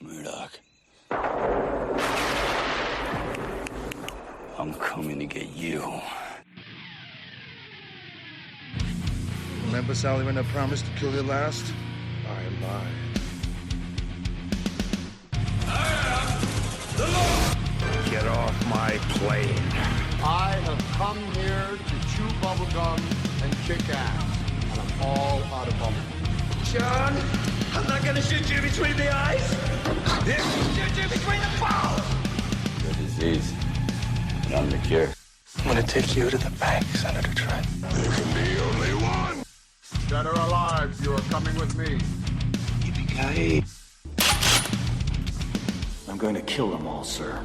Murdoch. I'm coming to get you. Remember, Sally, when I promised to kill you last? I lied. Get off my plane. I have come here to chew bubblegum and kick ass, and I'm all out of bubblegum. John, I'm not gonna shoot you between the eyes. Shoot you between the balls. The disease. And I'm the cure. I'm gonna take you to the bank, Senator Trent. There can be only one. Dead or alive, you are coming with me. Yippee-ki-yay. I'm going to kill them all, sir.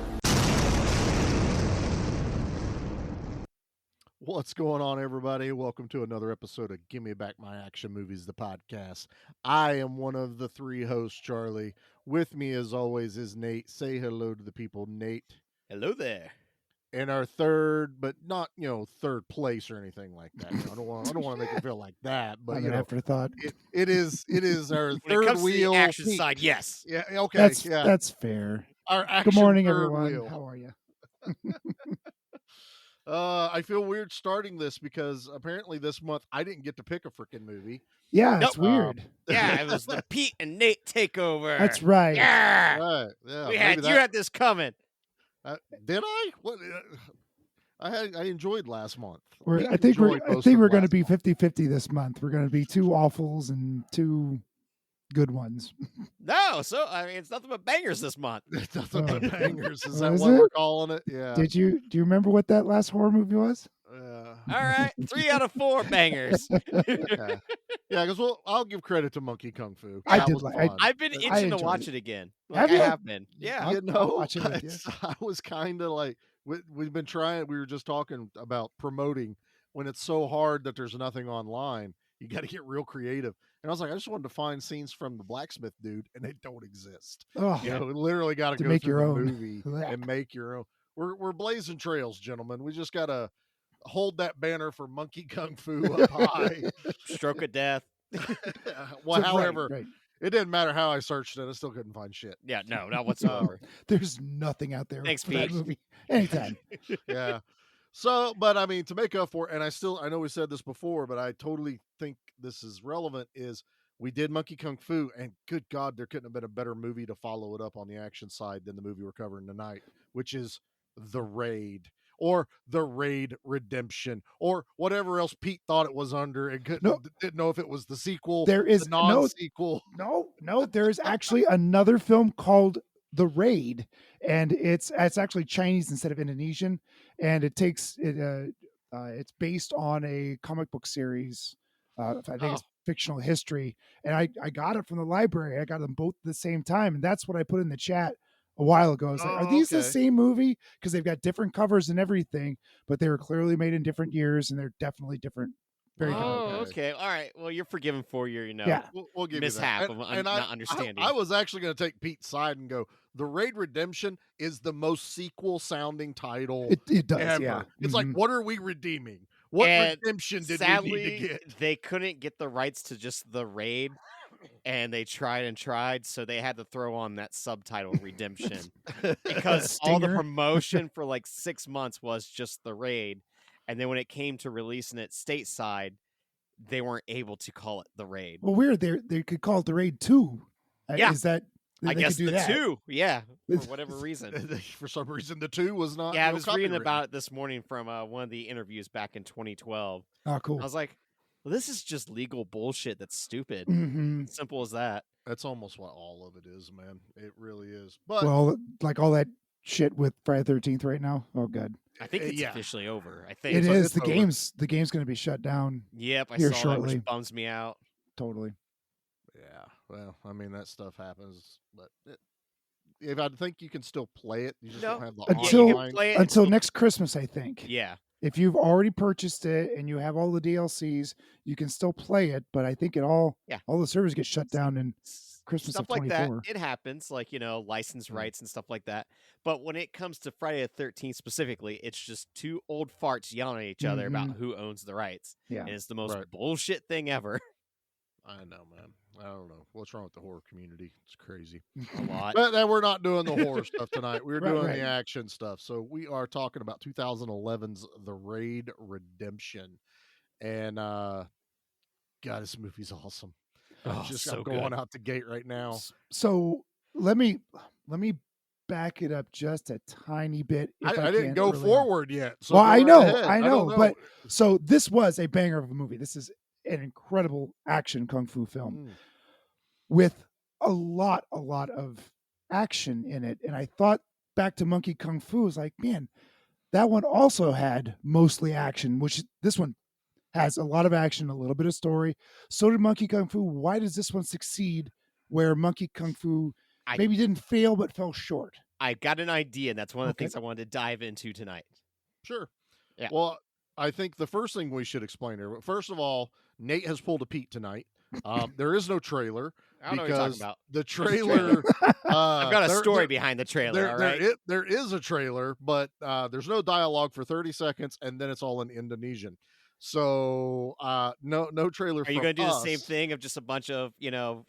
What's going on, everybody? Welcome to another episode of Give Me Back My Action Movies, the podcast. I am one of the three hosts, Charlie. With me, as always, is Nate. Say hello to the people, Nate. Hello there. And our third, but not, third place or anything like that. I don't want to make it feel like that, but An afterthought. it is our When it third comes wheel. to the action Pete. side, yes. Yeah, okay. That's fair. Our action Good morning, third everyone. wheel. How are you? I feel weird starting this because apparently this month I didn't get to pick a freaking movie. Yeah, Nope. it's weird. Yeah, it was the Pete and Nate takeover. That's right. Yeah. Right? Yeah. You maybe had this coming. Did I? What? I enjoyed last month. I think we're going to be 50-50 this month. We're going to be two awfuls and two good ones. No, so I mean it's nothing but bangers this month. It's nothing but bangers. Is Oh, that is what it? we're calling it? Yeah. Do you remember what that last horror movie was? All right, 3 out of 4 bangers. Yeah. Because I'll give credit to Monkey Kung Fu. I That did was like- fun. I've been I itching to enjoyed watch it. it again. Have I you? have been. Yeah. I'll watch it with you. I was kind of like we've been trying. We were just talking about promoting when it's so hard that there's nothing online. You got to get real creative. And I was like, I just wanted to find scenes from the blacksmith dude, and they don't exist. Oh, Literally got To go make through your the own. movie and make your own. We're blazing trails, gentlemen. We just got to hold that banner for Monkey Kung Fu up high. Stroke of death. Well, So, however, right. it didn't matter how I searched it. I still couldn't find shit. Yeah, no, not whatsoever. There's nothing out there Thanks, for that Pete. movie. Anytime. Yeah. So, but I mean, to make up for it, and I know we said this before, but I totally think this is relevant, is we did Monkey Kung Fu, and good God, there couldn't have been a better movie to follow it up on the action side than the movie we're covering tonight, which is The Raid, or The Raid Redemption, or whatever else Pete thought it was under and didn't know if it was the sequel, There is the non-sequel. No, there's actually another film called The Raid, and it's actually Chinese instead of Indonesian, and it's based on a comic book series. I think it's fictional history, and I got it from the library. I got them both at the same time, and that's what I put in the chat a while ago. I was like, are these the same movie? Because they've got different covers and everything, but they were clearly made in different years, and they're definitely different. Very different. Oh, okay. All right. Well, you're forgiven for your, Yeah. We'll give mishap you that. of not understanding. I was actually going to take Pete's side and go, The Raid Redemption is the most sequel sounding title It does, ever. yeah. It's like, Mhm. what are we redeeming? What And redemption did sadly, we need to get? they couldn't get the rights to just The Raid, and they tried and tried, so they had to throw on that subtitle Redemption because all the Stinger. promotion for like 6 months was just The Raid, and then when it came to releasing it stateside, they weren't able to call it The Raid. Well, weird. They could call it The Raid 2. Yeah. Is that? I they guess could do the that. 2, yeah, for whatever reason. For some reason, the 2 was not. Yeah, I was reading about it this morning from one of the interviews back in 2012. Oh, cool. I was like, well, this is just legal bullshit that's stupid. Mhm. Simple as that. That's almost what all of it is, man. It really is. But Well, like all that shit with Friday the 13th right now. Oh, God. I think it's yeah. officially over. I think It is. it's The over. game's going to be shut down. Yep, I here saw shortly. that, which bums me out. Totally. yeah, well, I mean, that stuff happens. But if I think you can still play it, you just No. don't have the Yeah, you Until- can online. play it Until next Christmas, I think. Yeah, If you've already purchased it and you have all the DLCs, you can still play it. But I think all the servers get shut down in Christmas stuff of like that. 24. It happens, like license rights and stuff like that. But when it comes to Friday the 13th specifically, it's just two old farts yelling at each other about who owns the rights. Yeah. And it's the most Right. bullshit thing ever. I know, man. I don't know what's wrong with the horror community. It's crazy. A lot. But then we're not doing the horror stuff tonight. We're Right, doing right. the action stuff. So we are talking about 2011's The Raid Redemption. And God, this movie's awesome. Oh, I'm so going good. out the gate right now. So let me back it up just a tiny bit. If I didn't can go early on. forward yet. So Well, go I right know, ahead. I don't know, but so this was a banger of a movie. This is an incredible action kung fu film Mm. with a lot of action in it. And I thought back to Monkey Kung Fu was like, man, that one also had mostly action, which this one has a lot of action, a little bit of story. So did Monkey Kung Fu. Why does this one succeed where Monkey Kung Fu I- maybe didn't fail but fell short? I got an idea, and that's one of the Okay. things I wanted to dive into tonight. Sure. Yeah. Well, I think the first thing we should explain here. First of all, Nate has pulled a Pete tonight. There is no trailer I don't know what you're talking because about. the trailer. I've got a there- story there- behind the trailer. All right. there is a trailer, but there's no dialogue for 30 seconds, and then it's all in Indonesian. So no trailer. Are you going to do the same thing of just a bunch of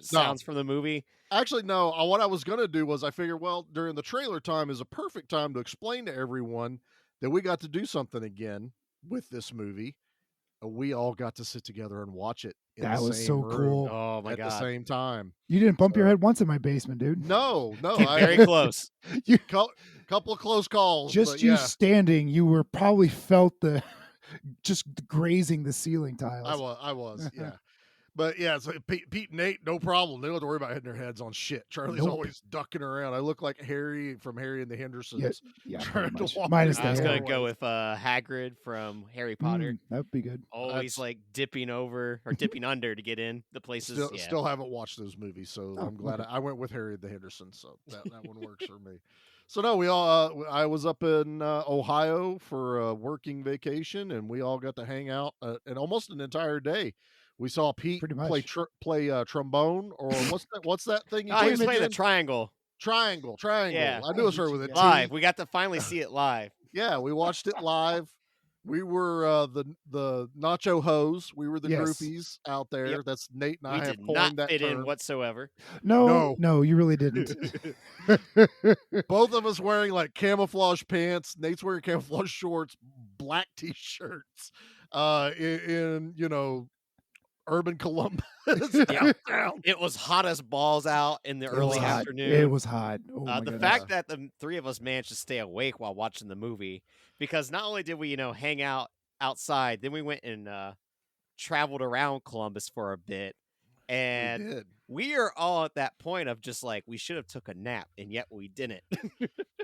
sounds from the movie? Actually, no. What I was going to do was I figured, well, during the trailer time is a perfect time to explain to everyone that we got to do something again with this movie. We all got to sit together and watch it. In That the was same so room cool. Oh my at the god! same time. You didn't bump your head once in my basement, dude. No, Very close. couple of close calls. Just but you yeah, standing, you were probably felt the just grazing the ceiling tiles. I was, yeah. But yeah, so Pete and Nate, no problem. They don't have to worry about hitting their heads on shit. Charlie's Nope. always ducking around. I look like Harry from Harry and the Hendersons. Yeah, trying pretty to much. walk Minus through the I was hair. gonna hair. go with Hagrid from Harry Potter. That'd be good. Always That's- like dipping over or dipping under to get in the places. Still haven't watched those movies, so Oh, I'm glad okay. I went with Harry and the Hendersons. So that one works for me. So no, we all I was up in Ohio for a working vacation, and we all got to hang out and almost an entire day. We saw Pete Pretty play much. play trombone, or what's that thing? Oh, he was plays playing the again? triangle Triangle. Yeah. I knew it started with a T. live. We got to finally see it live. Yeah, we watched it live. We were the Nacho Hoes. We were the Yes. groupies out there. Yep. That's Nate and I We have did coined not that fit term. in whatsoever. No, you really didn't. Both of us wearing like camouflage pants. Nate's wearing camouflage shorts, black t-shirts, in urban Columbus. Yeah. downtown. It was hot as balls out in the It early was hot. afternoon. It was hot. Oh my The goodness. fact that the three of us managed to stay awake while watching the movie, because not only did we, hang out outside, then we went and traveled around Columbus for a bit, We and did. we are all at that point of just like we should have took a nap, and yet we didn't.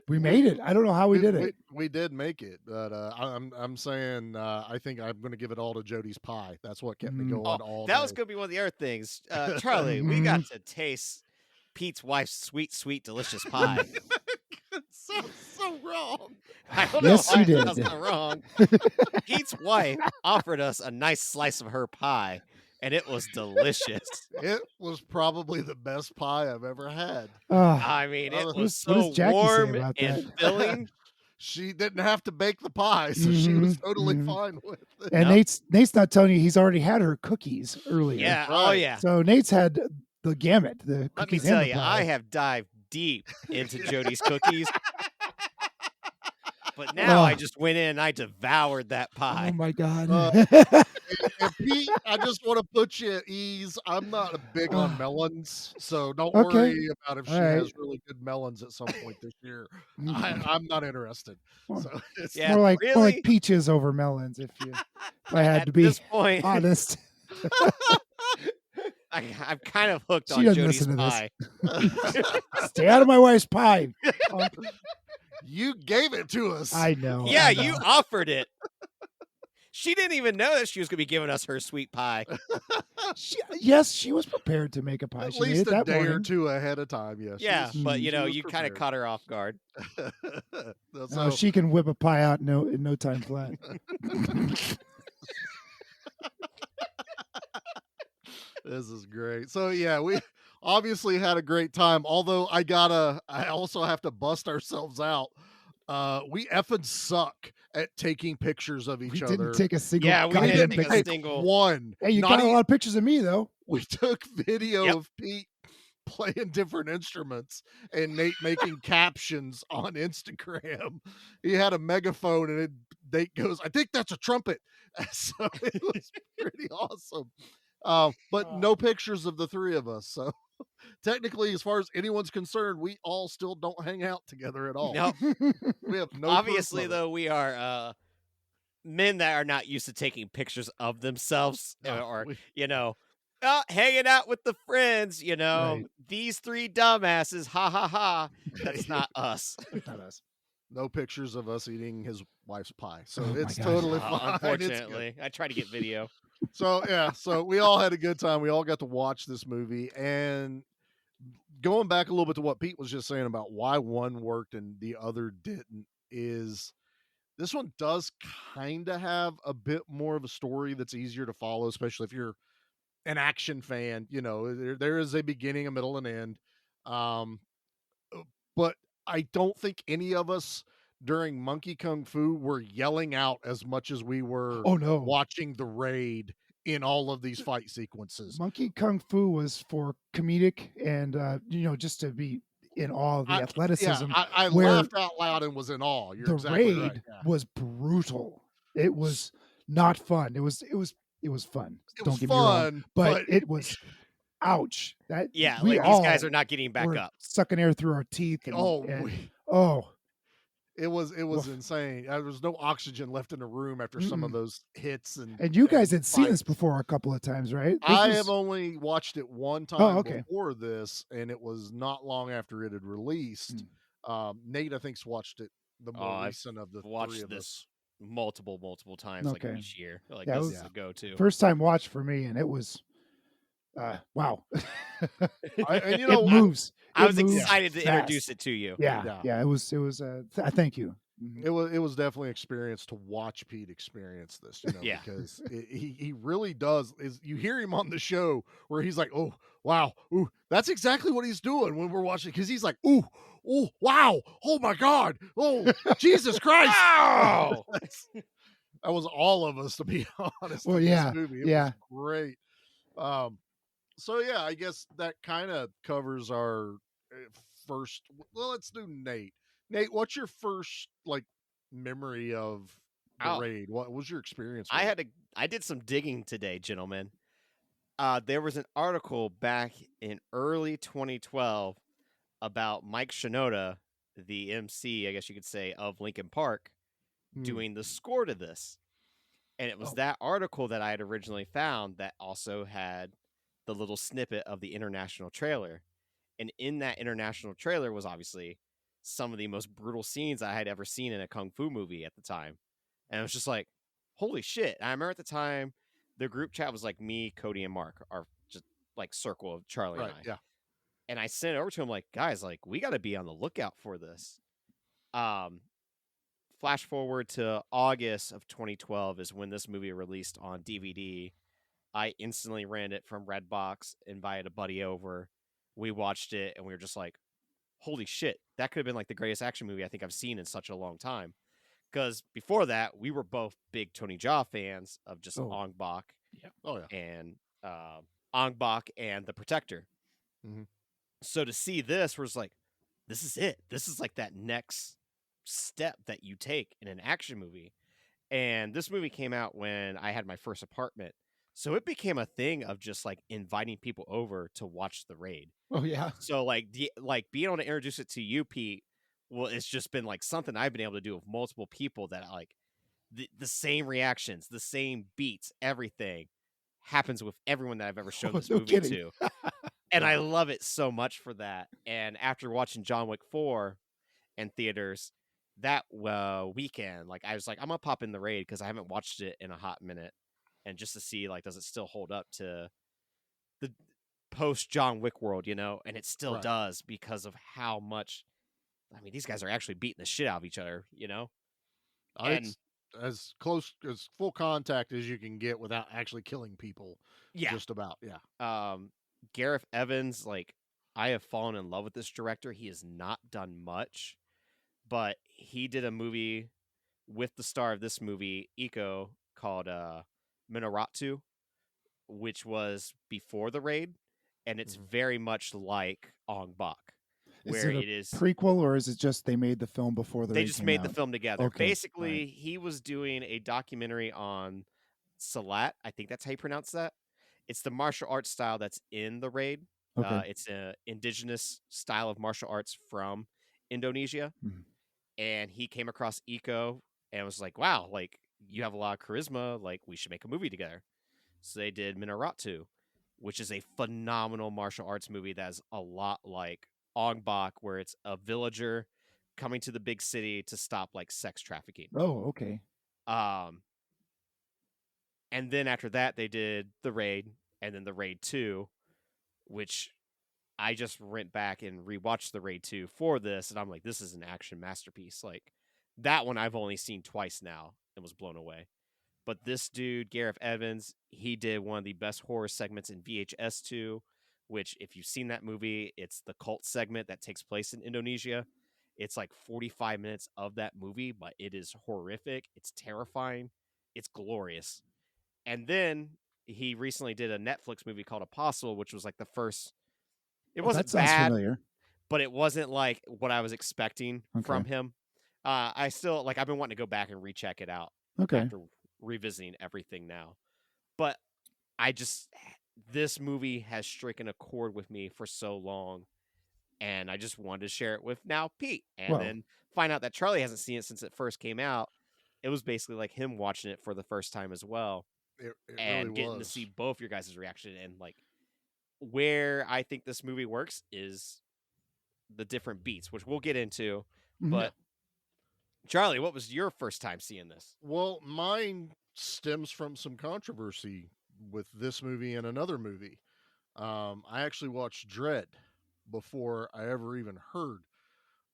we made it. I don't know how we did it. We did make it, but I'm saying I think I'm going to give it all to Jody's pie. That's what kept me going all that day. was going to be one of the other things. Charlie, we got to taste Pete's wife's sweet, sweet, delicious pie. It sounds so wrong. I don't Yes, know why you it sounds did. so wrong. Pete's wife offered us a nice slice of her pie, and it was delicious. It was probably the best pie I've ever had. I mean, it What was does so Jackie say warm about and that? filling. She didn't have to bake the pie, so she was Mhm, totally mhm. fine with it. And Yep. Nate's not telling you he's already had her cookies earlier. Yeah. Oh, Right. yeah. So Nate's had the gamut. The Let me cookies tell and the you, pie. I have dived deep into Jody's cookies. But now I Oh. just went in and I devoured that Oh pie. my god. And Pete, I just want to put you at ease. I'm not big on melons, so don't Okay. worry about if she All right. has really good melons at some point this year. I'm not interested. Well, So it's Yeah, more like really? peaches over melons. If I had At to be this point, honest. I'm kind of hooked She on doesn't Jody's listen to this. pie. Stay out of my wife's pie. Oh, you gave it to us. I know. Yeah, I you know. offered it. She didn't even know that she was going to be giving us her sweet pie. Yes, she was prepared to make a pie. At She made least it a that day or morning. two ahead of time. Yes. Yeah, but she was you kind of prepared. caught her off guard. Oh, she can whip a pie out in no time flat. This is great. So yeah, we obviously had a great time. Although I also have to bust ourselves out. We effing suck at taking pictures of each We other. didn't take a single Yeah, we goddamn didn't take a picture. single. One. Hey, you Not got a e- lot of pictures of me though. We took video Yep. of Pete playing different instruments and Nate making captions on Instagram. He had a megaphone and Nate goes, I think that's a trumpet. So it was pretty awesome. But no pictures of the three of us. So technically, as far as anyone's concerned, we all still don't hang out together at all. No, We have no proof obviously, of it. though, we are men that are not used to taking pictures of themselves No, or, we- you know, hanging out with the friends, you know, Right. these three dumbasses, ha ha ha. That's not us. Not us. no pictures of us eating his wife's pie. So Oh my it's gosh. totally fine. It's good. Unfortunately, I try to get video. So yeah, so we all had a good time. We all got to watch this movie, and going back a little bit to what Pete was just saying about why one worked and the other didn't, is this one does kind of have a bit more of a story that's easier to follow, especially if you're an action fan. You know, there is a beginning, a middle, and end. But I don't think any of us during Monkey Kung Fu were yelling out as much as we were Oh no. watching the raid in all of these fight sequences. Monkey Kung Fu was for comedic and just to be in awe of the athleticism. Yeah, I where laughed out loud and was in awe. You're the exactly raid right. Yeah. was brutal. It was not fun. It was fun. It Don't was get me wrong, fun, but it was ouch. That Yeah, we like these all guys are not getting back were up. sucking air through our teeth. And, oh, it it was Woof. insane. There was no oxygen left in the room after some of Mm-mm. those hits and And you guys had seen this fights. before a couple of times, right? I This have was- only watched it one time okay. before this, and it was not long after it had released. Nate, I think's watched it the more I've recent of the three Watched of this us. multiple times, like Okay. each year. Like Yeah, it this was- is a go-to. first time watch for me, and it was wow. And you know, it moves. I It was moves excited to fast. introduce it to you. Yeah. It was. Thank you. Mhm. it was definitely an experience to watch Pete experience this, you know, Yeah. because he really does. Is you hear him on the show where he's like, oh wow, ooh, that's exactly what he's doing when we're watching, because he's like, ooh, wow, oh my god, oh Jesus Christ, Ow! that was all of us, to be honest. Well, in yeah, this movie. It yeah. was great. So yeah, I guess that kind of covers our first. Well, let's do Nate. Nate, what's your first like memory of the Oh. raid? What was your experience with I did some digging today, gentlemen. There was an article back in early 2012 about Mike Shinoda, the MC, I guess you could say, of Linkin Park, Hmm. doing the score to this. And it was Oh. that article that I had originally found that also had the little snippet of the international trailer. And in that international trailer was obviously some of the most brutal scenes I had ever seen in a Kung Fu movie at the time. And I was just like, holy shit. And I remember at the time, the group chat was like me, Cody, and Mark, our just like circle of Charlie Right, and I. yeah. And I sent it over to him like, guys, like we got to be on the lookout for this. Flash forward to August of 2012 is when this movie released on DVD. I instantly ran it from Redbox, invited a buddy over. We watched it and we were just like, holy shit, that could have been like the greatest action movie I think I've seen in such a long time. Because before that, we were both big Tony Jaa fans of just Oh. Ong Bak Oh yeah. and Ong Bak and The Protector. Mhm. So to see this was like, this is it. This is like that next step that you take in an action movie. And this movie came out when I had my first apartment. So it became a thing of just like inviting people over to watch the raid. Oh yeah. So like being able to introduce it to you, Pete, well, it's just been like something I've been able to do with multiple people that like the same reactions, the same beats, everything happens with everyone that I've ever shown Oh, this no movie kidding. to. And I love it so much for that. And after watching John Wick 4 in theaters that weekend, like I was like, I'm gonna pop in the raid because I haven't watched it in a hot minute, and just to see like does it still hold up to the post John Wick world, you know? And it still Right. does because of how much. I mean, these guys are actually beating the shit out of each other, you know? It's as close as full contact as you can get without actually killing people. Yeah. Just about. Yeah. Gareth Evans, like I have fallen in love with this director. He has not done much, but he did a movie with the star of this movie, Iko, called Minoratsu, which was before the raid, and it's very much like Ong Bak, Is where it a it is prequel, or is it just they made the film before the they raid just came made the out? film together. Okay, Basically, alright. he was doing a documentary on Salat. I think that's how you pronounce that. It's the martial arts style that's in the raid. Okay. It's an indigenous style of martial arts from Indonesia. Mhm. And he came across Iko and was like, wow, like you have a lot of charisma. Like we should make a movie together. So they did Minoratsu, which is a phenomenal martial arts movie that's a lot like Ong Bak, where it's a villager coming to the big city to stop like sex trafficking. Oh, okay. And then after that, they did The Raid, and then The Raid 2, which I just went back and rewatched The Raid 2 for this, and I'm like, this is an action masterpiece. Like, that one I've only seen twice now and was blown away. But this dude, Gareth Evans, he did one of the best horror segments in VHS 2, which, if you've seen that movie, it's the cult segment that takes place in Indonesia. It's like 45 minutes of that movie, but it is horrific. It's terrifying. It's glorious. And then he recently did a Netflix movie called Apostle, which was like the first. It Oh, wasn't that sounds bad, familiar. but it wasn't like what I was expecting from Okay. him. I still like. I've been wanting to go back and recheck it out Okay. after revisiting everything now. But I just this movie has stricken a chord with me for so long, and I just wanted to share it with now Pete, and Well, then find out that Charlie hasn't seen it since it first came out. It was basically like him watching it for the first time as well, It really and getting to was. see both your guys' reaction. And like where I think this movie works is the different beats, which we'll get into. Mhm. But Charlie, what was your first time seeing this? Well, mine stems from some controversy with this movie and another movie. I actually watched Dread before I ever even heard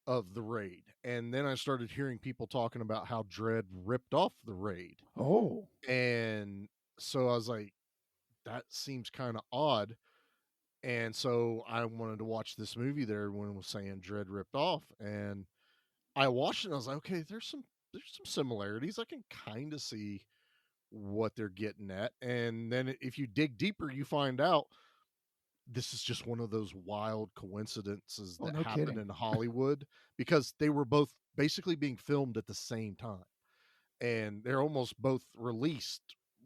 of The Raid. And then I started hearing people talking about how Dread ripped off The Raid. Oh, And so I was like, that seems kind of odd. And so I wanted to watch this movie that everyone was saying Dread ripped off. And I watched it and I was like, okay, there's some similarities. I can kind of see what they're getting at. And then if you dig deeper, you find out this is just one of those wild coincidences oh, that no happen kidding. in Hollywood because they were both basically being filmed at the same time. And they're almost both released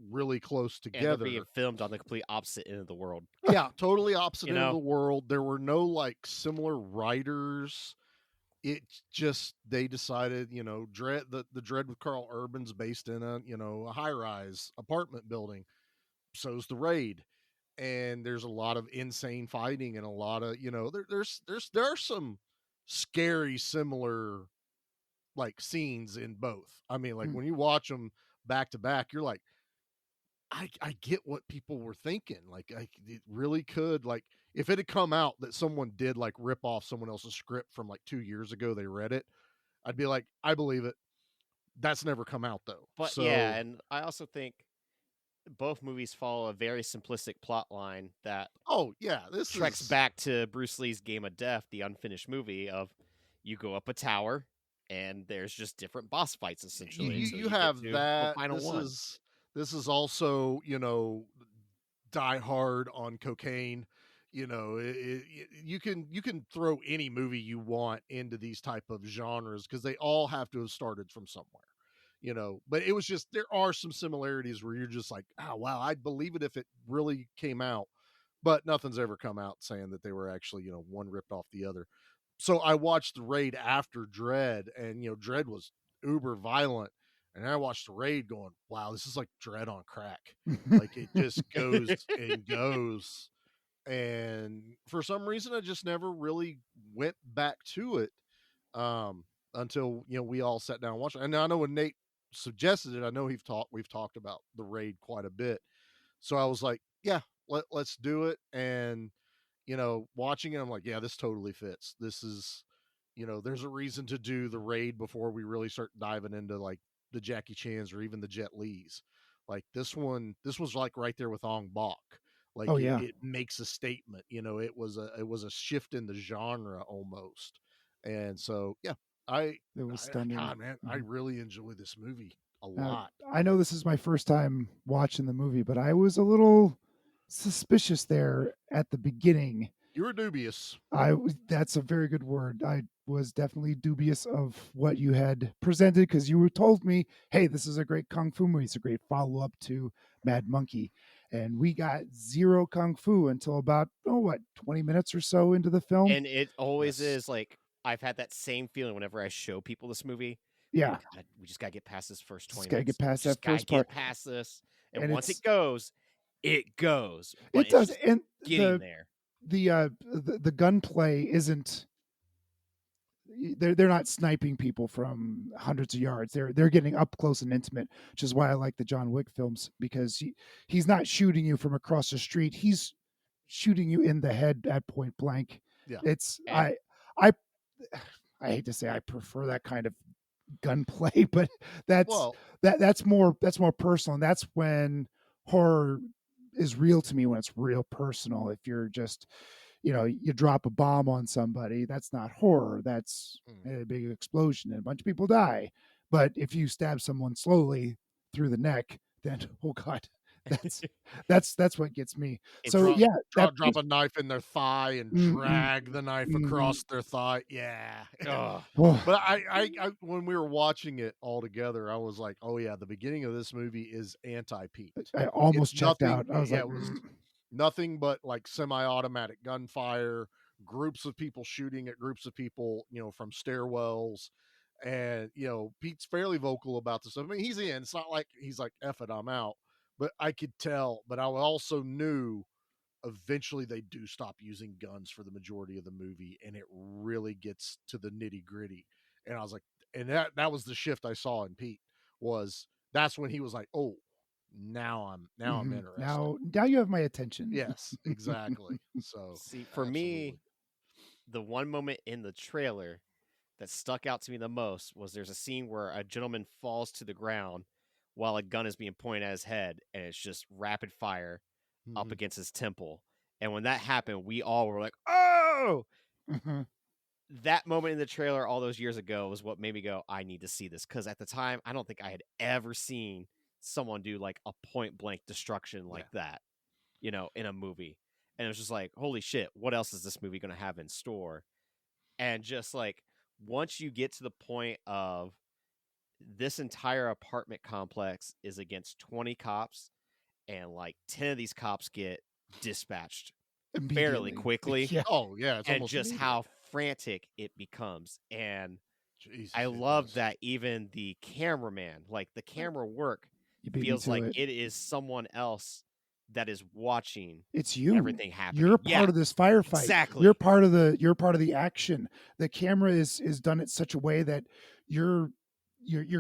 really close And they're together. being filmed on the complete opposite end of the world. Yeah, totally opposite You end of know? the world. There were no like similar writers. It just they decided, Dread the Dread with Carl Urban's based in a high rise apartment building. So's the Raid. And there's a lot of insane fighting and a lot of, there are some scary similar like scenes in both. I mean, like Hmm. when you watch them back to back, you're like, I get what people were thinking. Like, it really could, like, if it had come out that someone did like rip off someone else's script from like 2 years ago, they read it, I'd be like, I believe it. That's never come out though. But yeah, and I also think both movies follow a very simplistic plot line that Oh yeah, this treks is back to Bruce Lee's Game of Death, the unfinished movie of you go up a tower and there's just different boss fights essentially. you, until you you get have to the that. final one. This is also Die Hard on cocaine. You can throw any movie you want into these type of genres because they all have to have started from somewhere. But it was just there are some similarities where you're just like, oh wow, I'd believe it if it really came out, but nothing's ever come out saying that they were actually one ripped off the other. So I watched the Raid after Dread, and Dread was uber violent, and I watched the Raid going, wow, this is like Dread on crack. Like it just goes and goes. And for some reason, I just never really went back to it until we all sat down and watched it. And I know when Nate suggested it, I know we've talked about the Raid quite a bit. So I was like, yeah, let's do it. And watching it, I'm like, yeah, this totally fits. This is, there's a reason to do the Raid before we really start diving into like the Jackie Chan's or even the Jet Li's. Like this was like right there with Ong Bak. Like Oh, yeah. it makes a statement. It was a shift in the genre almost. And so yeah, I, It was stunning. God, man, I Mhm. really enjoy this movie a Now, lot. I know this is my first time watching the movie, but I was a little suspicious there at the beginning. You were dubious. That's a very good word. I was definitely dubious of what you had presented because you were told me, "Hey, this is a great kung fu movie. It's a great follow up to Mad Monkey," and we got zero kung fu until about 20 minutes or so into the film. And it always Yes. is like I've had that same feeling whenever I show people this movie. Yeah, We just gotta get past this first just 20 gotta get minutes. past Just that gotta first get part, past this. And and once it's it goes. But it it's does, just and getting there. the gunplay isn't. They're not sniping people from hundreds of yards. They're getting up close and intimate, which is why I like the John Wick films because he's not shooting you from across the street. He's shooting you in the head at point blank. Yeah. It's And I I hate to say I prefer that kind of gunplay, but Well, that's more personal. And that's when horror is real to me, when it's real personal. If you're just you drop a bomb on somebody, that's not horror. That's mm, a big explosion and a bunch of people die. But if you stab someone slowly through the neck, then oh god, that's that's what gets me. it's So drop, yeah, that drop a knife in their thigh and mm-mm, drag the knife mm-mm. across their thigh. Yeah. ugh. Oh, But I when we were watching it all together, I was like, oh yeah, the beginning of this movie is anti-Pete. I It's almost checked nothing. out. I was Yeah, like, it was nothing but like semi-automatic gunfire, groups of people shooting at groups of people, from stairwells. And Pete's fairly vocal about this. I mean, he's in. It's not like he's like, "F it, I'm out." But I could tell. But I also knew eventually they do stop using guns for the majority of the movie, and it really gets to the nitty gritty. And I was like, and that was the shift I saw in Pete. Was That's when he was like, "Oh, now I'm interested." now you have my attention. Yes, exactly. So See, for absolutely. me, the one moment in the trailer that stuck out to me the most was there's a scene where a gentleman falls to the ground while a gun is being pointed at his head, and it's just rapid fire up Mhm. against his temple. And when that happened, we all were like, "Oh!" Mhm. That moment in the trailer all those years ago was what made me go, "I need to see this." Because at the time, I don't think I had ever seen someone do like a point blank destruction Yeah. like that, in a movie. And it was just like, holy shit, what else is this movie going to have in store? And just like, once you get to the point of this entire apartment complex is against 20 cops, and like 10 of these cops get dispatched fairly Immediately. quickly, Yeah. Oh yeah, it's and almost just immediate. how frantic it becomes. And Jesus, I it love does. that even the cameraman, like the camera work, You beat me feels to like it. it is someone else that is watching It's you. everything happening. You're a Yeah, part of this firefight. exactly. You're part of the action. The camera is done in such a way that you're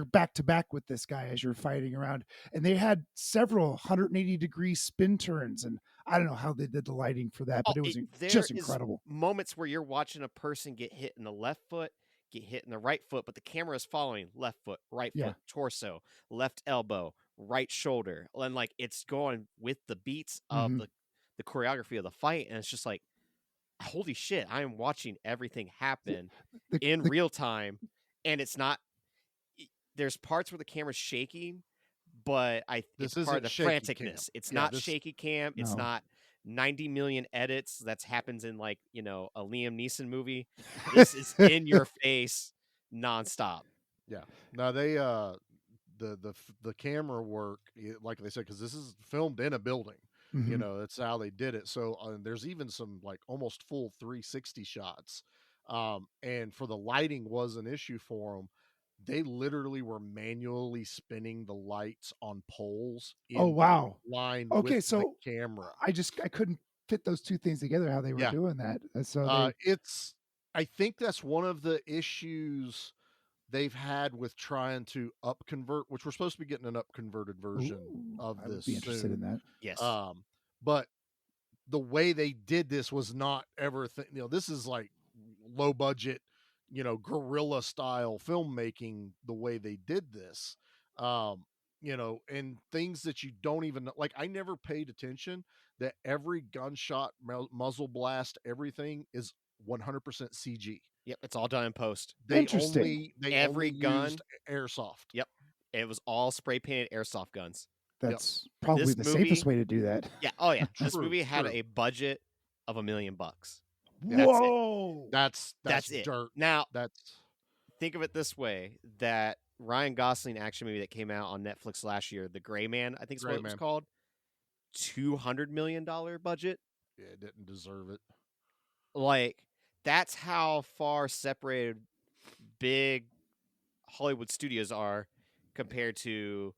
back to back with this guy as you're fighting around. And they had several 180-degree spin turns, and I don't know how they did the lighting for that, but it was There just is incredible. moments where you're watching a person get hit in the left foot, get hit in the right foot, but the camera is following left foot, right Yeah. foot, torso, left elbow, right shoulder, and like it's going with the beats of Mhm. the choreography of the fight, and it's just like, holy shit, I am watching everything happen The, in the, real time, and it's not. There's parts where the camera's shaking, but it's This part of isn't the shaky cam. franticness. It's Yeah, not this shaky cam. It's no. not 90 million edits that happens in like a Liam Neeson movie. This is in your face nonstop. yeah. Now they the camera work, like they said, because this is filmed in a building. Mhm. That's how they did it. So there's even some like almost full 360 shots. And for the lighting was an issue for them. They literally were manually spinning the lights on poles Oh in wow. line Okay, with the so camera. I couldn't fit those two things together how they were Yeah. doing that. So they I think that's one of the issues they've had with trying to up convert, which we're supposed to be getting an up converted version Ooh, of I would this be interested in soon. that. Yes. But the way they did this was not ever this is like low budget, guerrilla style filmmaking, the way they did this. And things that you don't even know. Like I never paid attention that every gunshot, muzzle blast, everything is 100% CG. Yep, it's all done in post. Interesting. They Every only gun- used airsoft. Yep. It was all spray painted airsoft guns. That's probably This the safest movie- way to do that. Yeah. Oh yeah. This True, movie had true. a budget of $1 million. That's it. Whoa! That's it. dirt. Now That's think of it this way: that Ryan Gosling action movie that came out on Netflix last year, The Gray Man, I think is what Gray it was Man. called. $200 million budget. yeah, it didn't deserve it. Like that's how far separated big Hollywood studios are compared to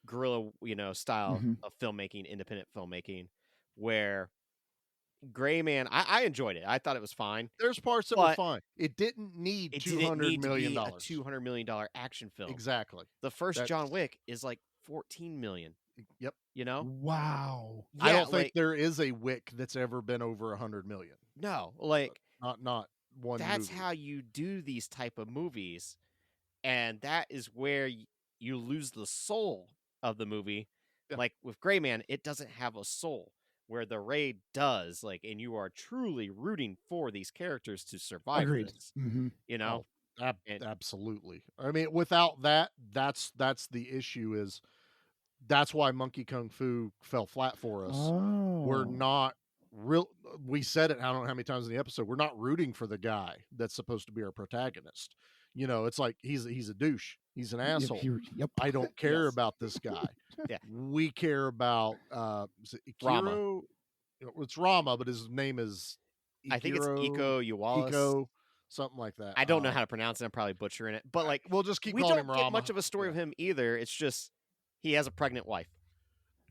guerrilla, style Mhm. of filmmaking, independent filmmaking, where Gray Man, I enjoyed it. I thought it was fine. There's parts that were But fine. It didn't need It didn't $200 need to million. be a $200 million action film. Exactly. The first That's- John Wick is like 14 million. Yep. You know? Wow. I Yeah, don't think like, there is a Wick that's ever been over 100 million. no, like Not one. that's movie. how you do these type of movies, and that is where you lose the soul of the movie. Yeah. Like with Gray Man, it doesn't have a soul, where the Raid does. Like, and you are truly rooting for these characters to survive. Agreed. This, Hmm. you know, And- Absolutely. I mean, without that, that's the issue. Is that's why Monkey Kung Fu fell flat for us. Oh. We're not real. We said it. I don't know how many times in the episode. We're not rooting for the guy that's supposed to be our protagonist. It's like he's a douche. He's an Yep, asshole. Yep. I don't care Yes. about this guy. Yeah. We care about is it Rama. Ikiro? It's Rama, but his name is I think it's Ikiro, Iko Uwalis. Iko, something like that. I don't know how to pronounce it. I'm probably butchering it, but like We'll just keep we calling don't him get Rama. much of a story of him either. It's just he has a pregnant wife.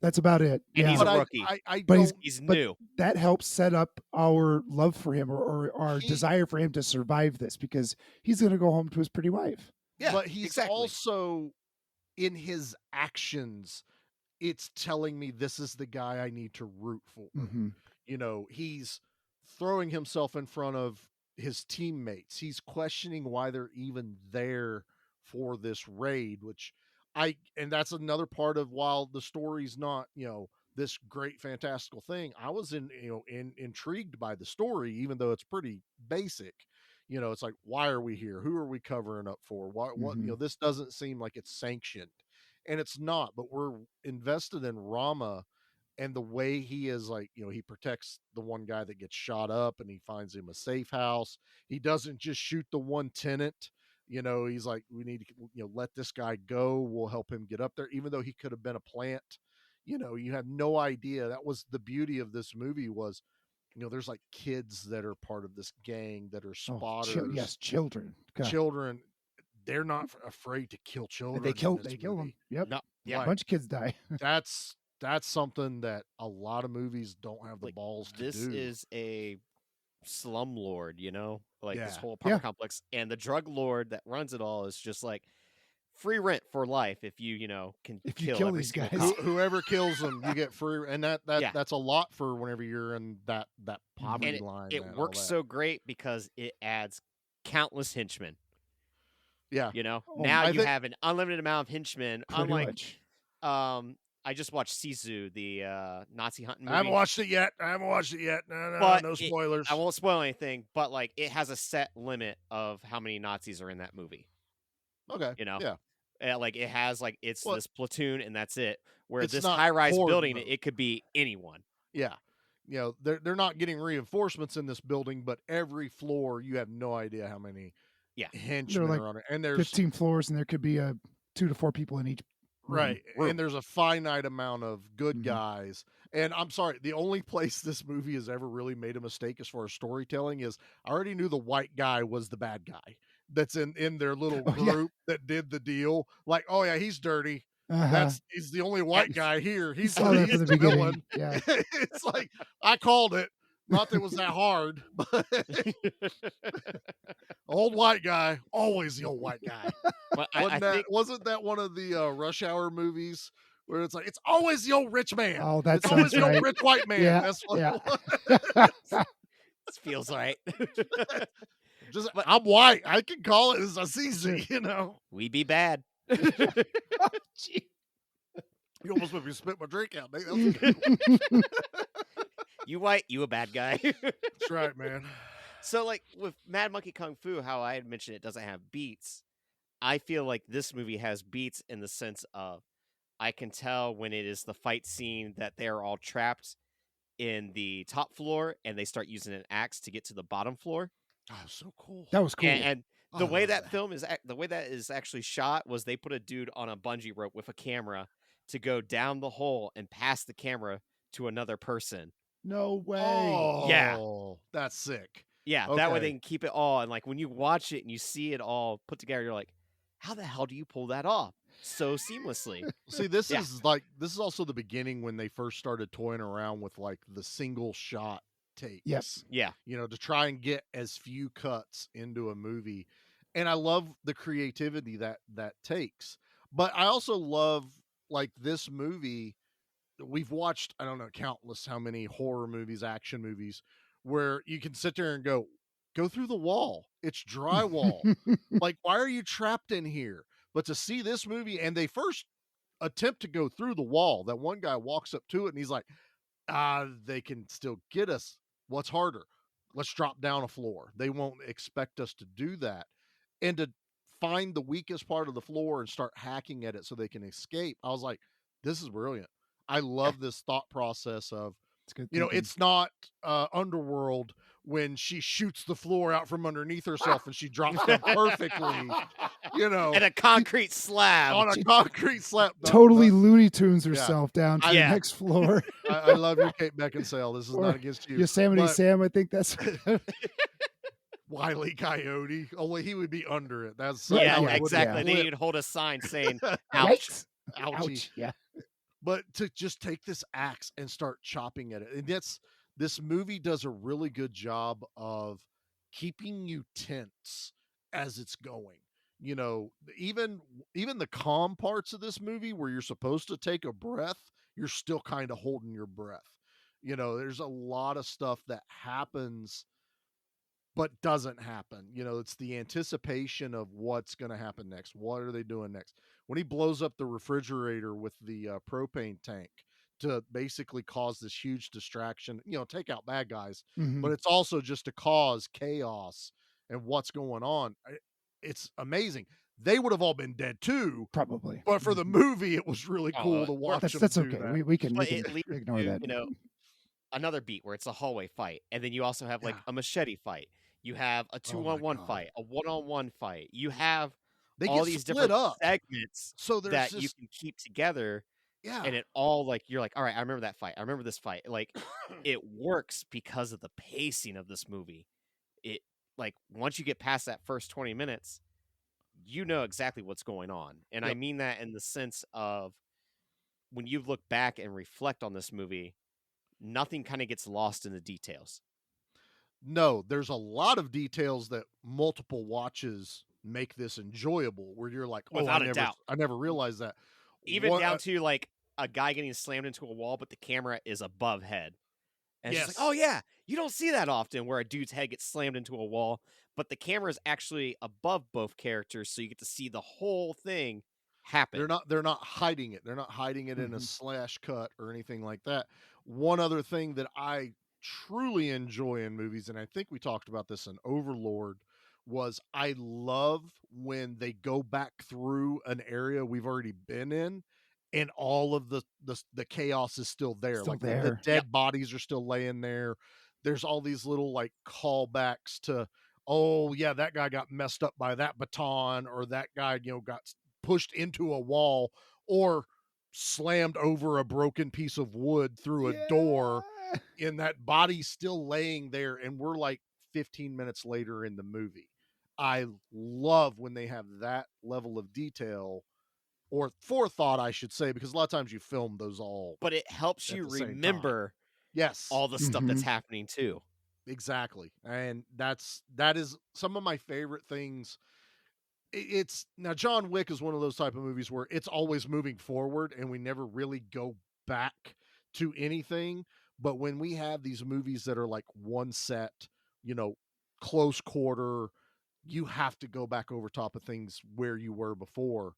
That's about it. And Yeah. he's a But rookie. I But don't. He's But- new. that helps set up our love for him or our He- desire for him to survive this because he's going to go home to his pretty wife. Yeah, but he's exactly. also in his actions. It's telling me this is the guy I need to root for. Hmm. He's throwing himself in front of his teammates. He's questioning why they're even there for this raid, and that's another part of while the story's not, this great fantastical thing. I was intrigued by the story, even though it's pretty basic. It's like, why are we here? Who are we covering up for? What, Mhm. this doesn't seem like it's sanctioned, and it's not, but we're invested in Rama and the way he is, like, he protects the one guy that gets shot up and he finds him a safe house. He doesn't just shoot the one tenant. He's like, we need to, let this guy go. We'll help him get up there, even though he could have been a plant. You have no idea. That was the beauty of this movie was, there's like kids that are part of this gang that are Oh, spotters. yes, children. God. Children. They're not afraid to kill children. They kill in this them. movie. Yep. No, yeah. A bunch of kids die. That's something that a lot of movies don't have the Like, balls to This do. is a slumlord, like this Yeah. whole apartment Yeah. complex, and the drug lord that runs it all is just like free rent for life if you can If you kill, kill every these single guys. cop. Whoever kills them, you get free, and Yeah. that's a lot for whenever you're in that poverty And line. it and all works that. so great because it adds countless henchmen. Yeah. Now I you think- have an unlimited amount of henchmen. Pretty Unlike much. I just watched Sisu, the Nazi hunting movie. I haven't watched it yet. No, But no it- spoilers. I won't spoil anything, but like it has a set limit of how many Nazis are in that movie. Okay. Yeah. Like it has like it's Well, this platoon and that's it. Where it's this not high-rise horde building, mode. it could be anyone. Yeah. They're not getting reinforcements in this building, but every floor you have no idea how many Yeah. henchmen like are on it. And there's 15 floors, and there could be 2 to 4 people in each. room. right. room. And there's a finite amount of good Mhm. guys. And I'm sorry, the only place this movie has ever really made a mistake as far as storytelling is I already knew the white guy was the bad guy that's in their little Oh, yeah. group that did the deal. Like, oh yeah, he's dirty. Uh-huh. He's the only white guy here. You He's saw that from he's the villain. beginning. Yeah. It's like I called it. Not that it was that hard, but old white guy, always the old white guy. But I think Wasn't that one of the Rush Hour movies where it's like it's always the old rich man? Oh, that It's always sounds the old right. rich white man. Yeah, That's what yeah. it was. this feels right. Just But- I'm white. I can call it as a CC, We be bad. You almost made me spit my drink out. Nate. That was good. You white, you a bad guy. That's right, man. So, like with Mad Monkey Kung Fu, how I had mentioned it doesn't have beats. I feel like this movie has beats in the sense of I can tell when it is the fight scene that they're all trapped in the top floor and they start using an axe to get to the bottom floor. Oh, so cool. That was cool. And Oh, the I way love that that. film is, the way that is actually shot was they put a dude on a bungee rope with a camera to go down the hole and pass the camera to another person. No way. Oh, that's sick. Yeah, that way they Okay. can keep it all. And like when you watch it and you see it all put together, you're like, how the hell do you pull that off so seamlessly? See, this Yeah. is also the beginning when they first started toying around with like the single shot takes. Yes. Yeah. You know, to try and get as few cuts into a movie. And I love the creativity that takes. But I also love like this movie. We've watched, I don't know, countless how many horror movies, action movies, where you can sit there and go through the wall. It's drywall. Like, why are you trapped in here? But to see this movie, and they first attempt to go through the wall, that one guy walks up to it and he's like, they can still get us. What's harder? Let's drop down a floor. They won't expect us to do that. And to find the weakest part of the floor and start hacking at it so they can escape. I was like, this is brilliant. I love this thought process of, It's good. you know, thinking. it's not Underworld when she shoots the floor out from underneath herself and she drops down perfectly, you know, And a concrete slab. on a concrete slab. Totally Looney Tunes yeah. herself down to Yeah. the next floor. I love you, Kate Beckinsale. This is Or not against you. Yosemite but Sam, I think that's. Wile E. Coyote. Only he would be under it. That's Yeah, Yeah, how it would exactly. Then flip. you'd hold a sign saying, ouch. Yikes. Ouchie. Ouch. Yeah. But to just take this axe and start chopping at it. And this movie does a really good job of keeping you tense as it's going. You know, even the calm parts of this movie where you're supposed to take a breath, you're still kind of holding your breath. You know, there's a lot of stuff that happens but doesn't happen. You know, it's the anticipation of what's going to happen next. What are they doing next? When he blows up the refrigerator with the propane tank to basically cause this huge distraction, you know, take out bad guys, Mhm. but it's also just to cause chaos and what's going on. It's amazing. They would have all been dead too, Probably. but for the movie, it was really Oh, cool to watch them That's do okay. that. We can But it leads ignore to, that. you know, another beat where it's a hallway fight. And then you also have like Yeah. a machete fight. You have a Oh my 2-on-1 God. fight, a 1-on-1 fight. You have They all get these split different up. segments So there's that you this, can keep together. yeah. And it all like, you're like, all right, I remember that fight. I remember this fight. Like, it works because of the pacing of this movie. It, like, once you get past that first 20 minutes, you know exactly what's going on. And I Yep. mean that in the sense of when you look back and reflect on this movie, nothing kind of gets lost in the details. No, there's a lot of details that multiple watches make this enjoyable where you're like, oh, Without a doubt. I never realized that. Even What- down to like a guy getting slammed into a wall, but the camera is above head. And it's just Yes. like, oh yeah, you don't see that often where a dude's head gets slammed into a wall, but the camera is actually above both characters, so you get to see the whole thing happen. they're not hiding it. They're not hiding it in a Mhm. slash cut or anything like that. One other thing that I truly enjoy in movies, and I think we talked about this in Overlord, was I love when they go back through an area we've already been in and all of the chaos is still there. Still Like the there. dead bodies are still laying there. There's all these little like callbacks to, oh yeah, that guy got messed up by that baton, or that guy, you know, got pushed into a wall or slammed over a broken piece of wood through a door, Yeah. and that body's still laying there, and we're like 15 minutes later in the movie. I love when they have that level of detail or forethought, I should say, because a lot of times you film those all. But it helps At you the same time. remember Yes, all the stuff that's Mhm. happening too. exactly. And that is some of my favorite things. It's now John Wick is one of those type of movies where it's always moving forward and we never really go back to anything. But when we have these movies that are like one set, you know, close quarter, you have to go back over top of things where you were before.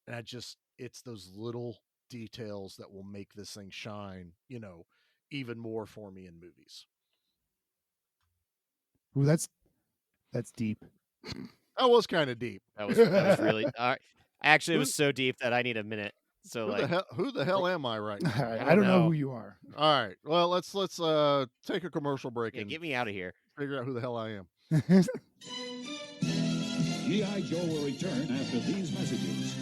And it's those little details that will make this thing shine, you know, even more for me in movies. Ooh, that's deep. That was kind of deep. That was really. Actually, it Who- was so deep that I need a minute. So like, Who the hell am I right now? I don't know know. who you are. All right. Well, let's take a commercial break yeah, and get me out of here. figure out who the hell I am. G.I. Joe will return after these messages.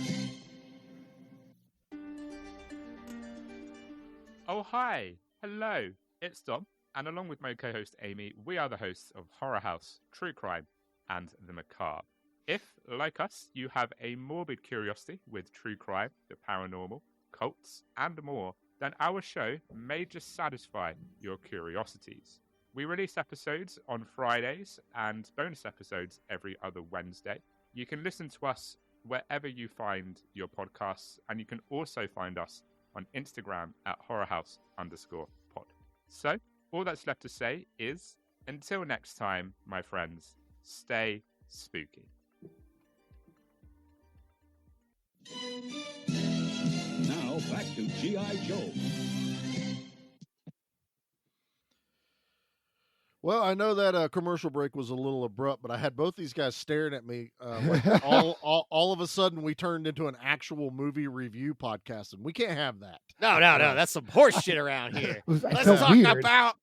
Oh, hi. Hello. It's Dom, and along with my co-host Amy, we are the hosts of Horror House, True Crime, and The Macabre. If, like us, you have a morbid curiosity with true crime, the paranormal, cults, and more, then our show may just satisfy your curiosities. We release episodes on Fridays and bonus episodes every other Wednesday. You can listen to us wherever you find your podcasts, and you can also find us on Instagram at horrorhouse_pod. So, all that's left to say is, until next time, my friends, stay spooky. Now back to G.I. Joe. Well, I know that commercial break was a little abrupt, but I had both these guys staring at me. Like all of a sudden, we turned into an actual movie review podcast, and we can't have that. No, that's some horse shit around here. I Let's felt talk weird. about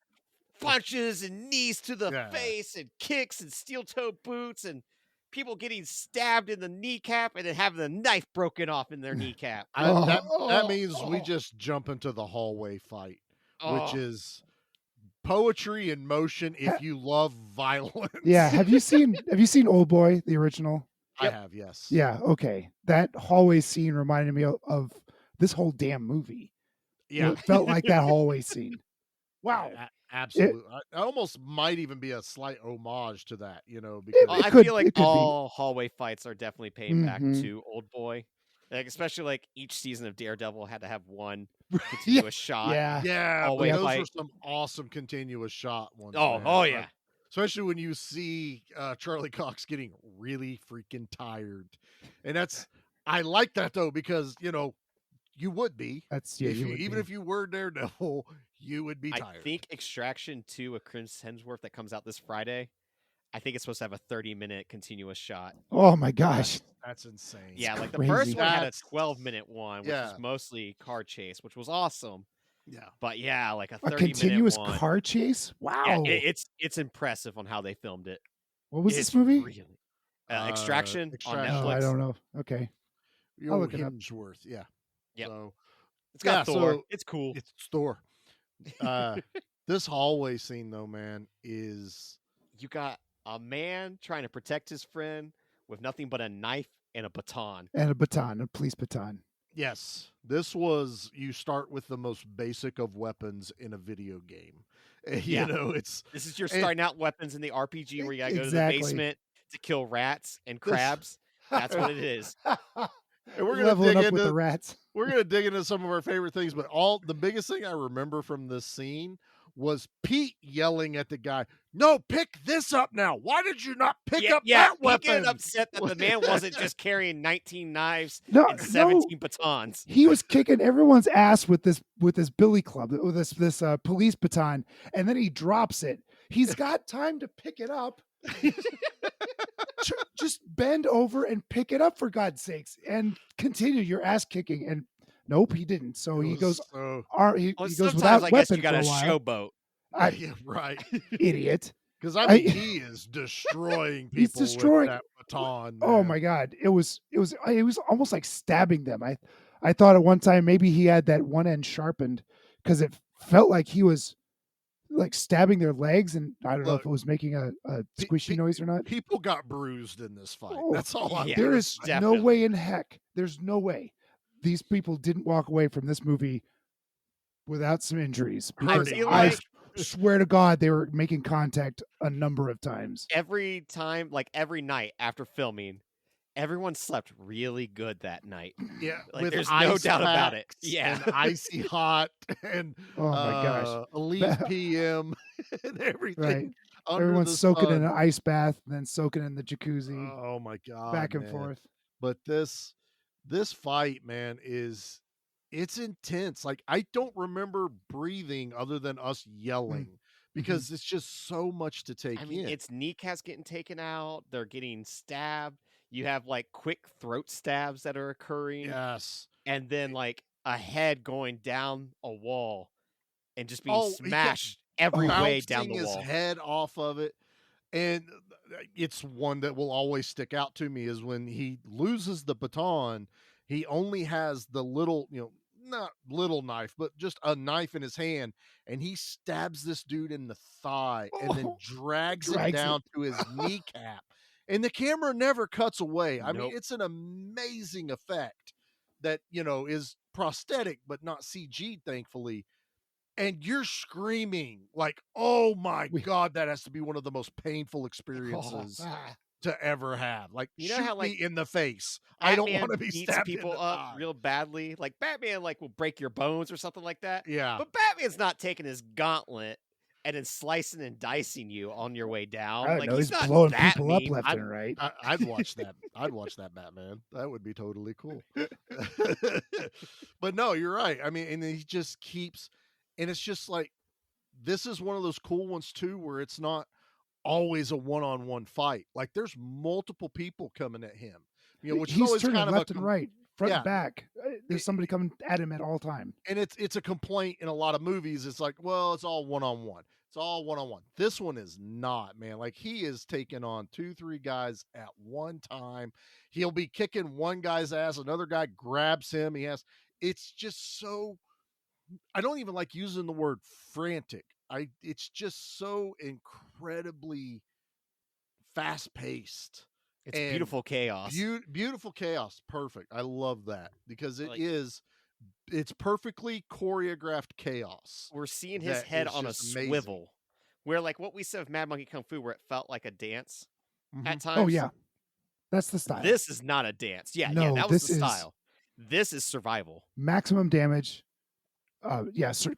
punches and knees to the Yeah. face and kicks and steel-toe boots and people getting stabbed in the kneecap and then having the knife broken off in their kneecap. That means we just jump into the hallway fight, which Oh. is poetry in motion if you love violence. Yeah, have you seen Old Boy, the original? I have, yes. Yeah, okay. That hallway scene reminded me of this whole damn movie. Yeah. It felt like that hallway scene. Wow. Absolutely. I almost might even be a slight homage to that, because Oh, I could- feel it like could be. all hallway fights are definitely paying back Mhm. to Old Boy. Like, especially like each season of Daredevil had to have one continuous shot. Yeah. yeah, hallway but those fight. were some awesome continuous shot ones. Oh, man. oh yeah. Especially when you see Charlie Cox getting really freaking tired. And I like that though, because, you would be. That's Even if you were Daredevil, you would be I tired. think Extraction 2 with Chris Hemsworth that comes out this Friday, I think it's supposed to have a 30-minute continuous shot. Oh my gosh. That's insane. Yeah, like the crazy. first one had a That's- 12-minute one, which Yeah. was mostly car chase, which was awesome. Yeah. But yeah, like a A 30-minute continuous one. car chase? Wow. Yeah, it's impressive on how they filmed it. What was It's this movie? Really, Extraction on Extraction. Netflix. Oh, I don't know. Okay. I'll look it up. Hemsworth. Yeah. Yep. So It's got Yeah, Thor. so It's cool. it's Thor. This hallway scene though, man, is You got a man trying to protect his friend with nothing but a knife and a baton. And a baton, a police baton. yes. This was you start with the most basic of weapons in a video game. Yeah. It's This is your And- starting out weapons in the RPG where you gotta go Exactly. to the basement to kill rats and crabs. That's what it is. and we're gonna Leveling dig up with into the rats. we're gonna dig into some of our favorite things, but the biggest thing I remember from this scene was Pete yelling at the guy, "No, pick this up now. Why did you not pick up that he weapon?" getting upset that the man wasn't just carrying 19 knives No, and no. 17 batons. He was kicking everyone's ass with this billy club, with this police baton, and then he drops it. He's got time to pick it up. Just bend over and pick it up for God's sakes, and continue your ass kicking. And nope, he didn't. So It he was goes. so- He Well, goes sometimes without I guess weapon you got for a a while. showboat. yeah, right. Idiot. Because I- he is destroying people He's destroying- with that baton. Oh man. my God! It was almost like stabbing them. I thought at one time maybe he had that one end sharpened because it felt like he was like stabbing their legs, and I don't know Look, if it was making a pe- squishy pe- noise or not. People got bruised in this fight. Oh, That's all I'm yeah. There gonna is say. no Definitely. way in heck. There's no way these people didn't walk away from this movie without some injuries. I Because feel I like swear to God, they were making contact a number of times. every time, like every night after filming, everyone slept really good that night. Yeah, Like, with there's no ice doubt about it. packs Yeah. and icy hot and Oh my gosh! elite PM and everything. Right. under Everyone's the soaking in sun. an ice bath and then soaking in the jacuzzi, Oh my god, back and man. forth. But this fight, man, it's intense. Like I don't remember breathing other than us yelling because it's just so much to take I mean, in. it's kneecaps getting taken out. They're getting stabbed. You have like quick throat stabs that are occurring, Yes. and then like a head going down a wall and just being Oh, he kept smashed every way down bouncing the his wall. head off of it. And it's one that will always stick out to me is when he loses the baton, he only has the little, not little knife, but just a knife in his hand, and he stabs this dude in the thigh and then drags it Drags down to his kneecap. And the camera never cuts away. I mean, Nope. it's an amazing effect that, is prosthetic, but not CG, thankfully. And you're screaming like, oh my God, that has to be one of the most painful experiences to ever have. Like, You know shoot how, like, me in the face. I don't Batman want to be beats stabbed people in the up thigh. real badly. Like Batman, like will break your bones or something like that. Yeah. But Batman's not taking his gauntlet and then slicing and dicing you on your way down. I don't Like know. he's He's not blowing that people up mean. left and right. I'd watch that. I'd watch that Batman. That would be totally cool. But no, you're right. I mean, and he just keeps, and it's just like, this is one of those cool ones too, where it's not always a one-on-one fight. Like there's multiple people coming at him, which is He's always turning kind of left and right, front yeah. and back. There's somebody coming at him at all time. And it's a complaint in a lot of movies. It's like, well, it's all one-on-one. It's all one-on-one. This one is not, man. Like he is taking on 2-3 guys at one time. He'll be kicking one guy's ass. Another guy grabs him. It's just so, I don't even like using the word frantic. It's just so incredibly fast-paced. It's and beautiful chaos. Beautiful chaos. Perfect. I love that because Like- it's perfectly choreographed chaos. We're seeing his that head is on a just amazing. swivel, where like what we said of Mad Monkey Kung Fu, where it felt like a dance at Mhm. times. Oh yeah, that's the style. This is not a dance. Yeah, No, that was this the is- style. This is survival. Maximum damage.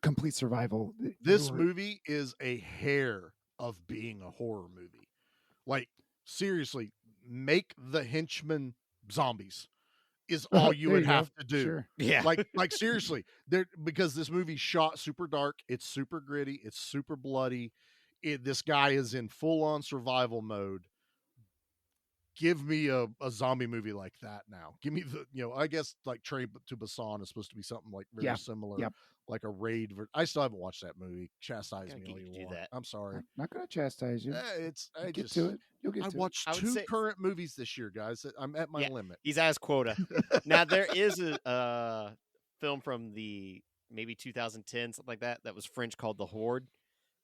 Complete survival. This You were- movie is a hair of being a horror movie. Like seriously, make the henchmen zombies is all you There would go. have to do. Sure. Yeah. Like seriously, because this movie shot super dark, it's super gritty, it's super bloody. This guy is in full on survival mode. Give me a zombie movie like that now. Give me I guess like Train to Busan is supposed to be something like very Yeah. similar, Yep. like a raid. I still haven't watched that movie. Chastise Gotta me get all you you to do want. that. I'm sorry. I'm not gonna chastise you. I Get just to it. You'll get I to watched I would 2 say- current movies this year, guys. I'm at my Yeah. limit. He's at his quota. Now there is a film from the maybe 2010, something like that, that was French called The Horde.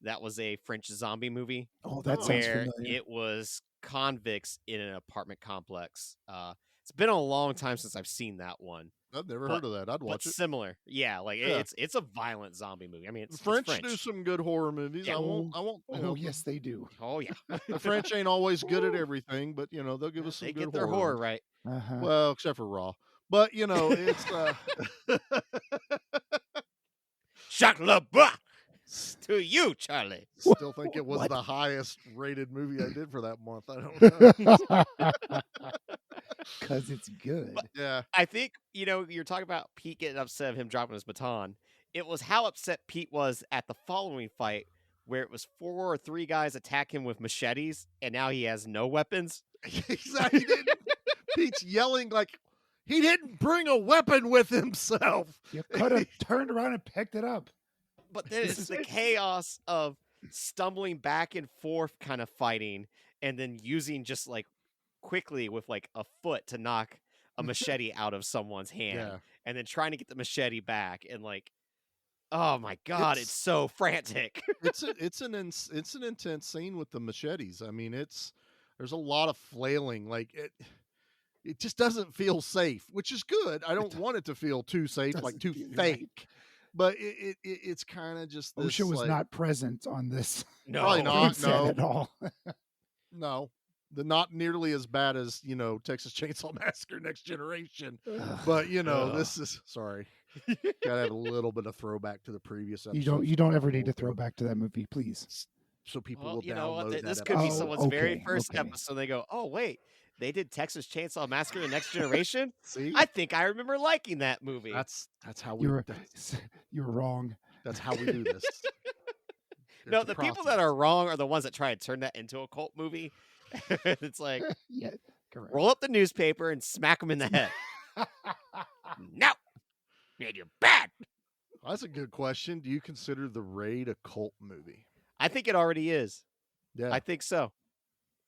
That was a French zombie movie Oh, that sounds where familiar. it was convicts in an apartment complex. It's been a long time since I've seen that one. I've never But- heard of that. I'd But watch it. similar, yeah. Like Yeah. it's a violent zombie movie. I mean, it's French French. do some good horror movies. Yeah. I won't. Oh yes, they do. Oh yeah, The French ain't always good at everything, but they'll give us some they good get their horror. horror right. Uh-huh. Well, except for Raw. But it's Shaq LeBlanc to you, Charlie. still think it was What? the highest rated movie I did for that month. I don't know. Because it's good. Yeah. I think, you're talking about Pete getting upset of him dropping his baton. It was how upset Pete was at the following fight where it was 4 or 3 guys attack him with machetes and now he has no weapons. Exactly. Pete's yelling like he didn't bring a weapon with himself. You could have turned around and picked it up. But then This it's is the it. chaos of stumbling back and forth kind of fighting and then using just like quickly with like a foot to knock a machete out of someone's hand Yeah. and then trying to get the machete back and like, oh my God, it's so frantic. It's an intense scene with the machetes. I mean, there's a lot of flailing. Like it just doesn't feel safe, which is good. I don't want it to feel too safe, like Doesn't too feel fake. But it's kind of just this. OSHA was like, not present on this No, Probably not, set no. at all. no, not nearly as bad as Texas Chainsaw Massacre Next Generation. Ugh. But Ugh. this is sorry. Gotta have a little bit of throwback to the previous episode. You don't ever need to throw back to that movie, please. so people Well, will you know what? download that. This could be episode. someone's very okay, first okay. episode. They go, oh, wait, they did Texas Chainsaw Massacre The Next Generation? See, I think I remember liking that movie. that's how we You're wrong. that's how we do this. No, it's a the people process. that are wrong are the ones that try to turn that into a cult movie. It's like, Yeah, correct. roll up the newspaper and smack them in the head. No, you're bad. That's a good question. Do you consider The Raid a cult movie? I think it already is. Yeah, I think so.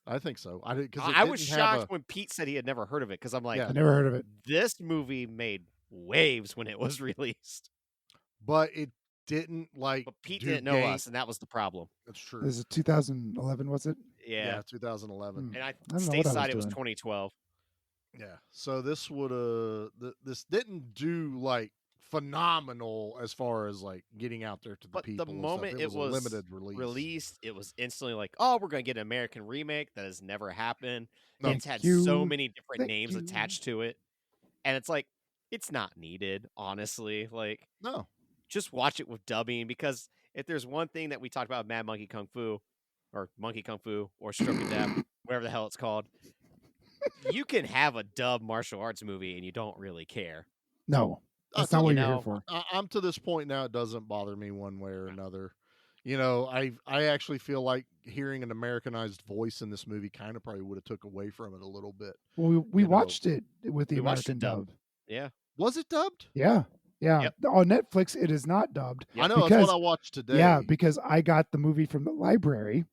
I think so. I did because I was shocked when Pete said he had never heard of it because I'm like, Yeah. I never heard of it. this movie made waves when it was released. but it didn't like. But Pete do didn't know gang- us, and that was the problem. That's true. This is 2011, was it? Yeah. 2011. Hmm. And I don't know what I was stateside it was doing. 2012. Yeah. So this would this didn't do like phenomenal as far as like getting out there to the But people. the and stuff. moment it was a limited release. it was instantly like, oh, we're going to get an American remake. That has never happened. No. It's had you. so many different Thank names you. attached to it. And it's like, it's not needed, honestly. Like, No. just watch it with dubbing, because if there's one thing that we talked about Mad Monkey Kung Fu, or Monkey Kung Fu, or Stroke of Death, whatever the hell it's called, you can have a dub martial arts movie and you don't really care. No, that's I'll not what you you're know, here for. I'm to this point now. It doesn't bother me one way or another. You know, I actually feel like hearing an Americanized voice in this movie kind of probably would have took away from it a little bit. Well, we you know, watched it with the we watched American it dubbed. dub. Yeah. Was it dubbed? Yeah, yeah. Yep. On Netflix, it is not dubbed. I know that's Because- what I watched today. Yeah, because I got the movie from the library,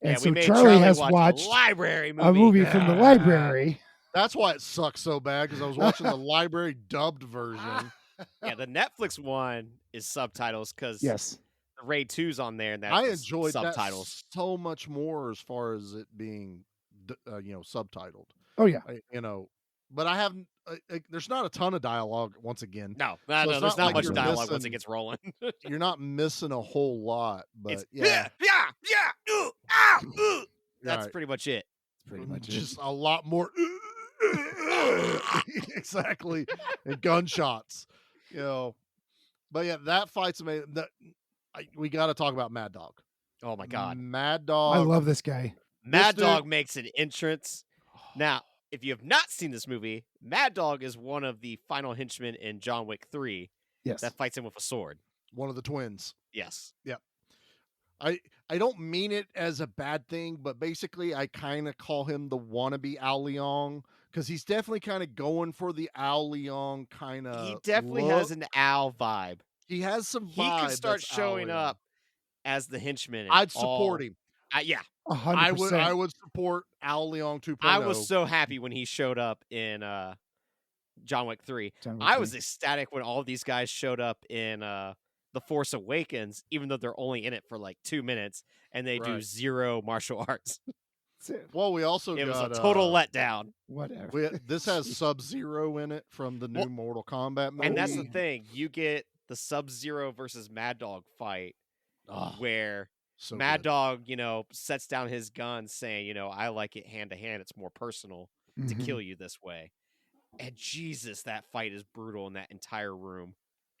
and Yeah, we so made Charlie has watch watched a library movie. a movie from the library. That's why it sucks so bad because I was watching the library dubbed version. Yeah, the Netflix one is subtitles because Yes. the Raid 2's on there, and that's I enjoyed subtitles. that so much more as far as it being, subtitled. Oh yeah. But I haven't. There's not a ton of dialogue. Once again, No, So no, it's there's not not like much you're dialogue once it missing- gets rolling. you're not missing a whole lot. But It's yeah, That's Right. pretty much it. Pretty much just a lot more. Exactly, and gunshots. But yeah, that fight's amazing. We got to talk about Mad Dog. Oh my god, Mad I Dog. love this guy. Mad dude- Dog makes an entrance. Now, if you have not seen this movie, Mad Dog is one of the final henchmen in John Wick 3 Yes. that fights him with a sword. one of the twins. Yes. I don't mean it as a bad thing, but basically I kind of call him the wannabe Ao Leong because he's definitely kind of going for the Ao Leong kind of. He definitely has an owl vibe. He has some. He vibe could start that's Ao showing Leong. up as the henchman. in I'd support all- him. Yeah. 100%. I would support Ao Leong 2.0. I was so happy when he showed up in John Wick 3. I was ecstatic when all of these guys showed up in The Force Awakens, even though they're only in it for like 2 minutes and they do Right. zero martial arts. Well, we also It was got a total letdown. Whatever. this has Sub-Zero in it from the new Well, Mortal Kombat movie. And that's the thing. You get the Sub-Zero versus Mad Dog fight where So Mad good. Dog, sets down his gun saying, I like it hand to hand. It's more personal to Mhm. kill you this way. And Jesus, that fight is brutal in that entire room.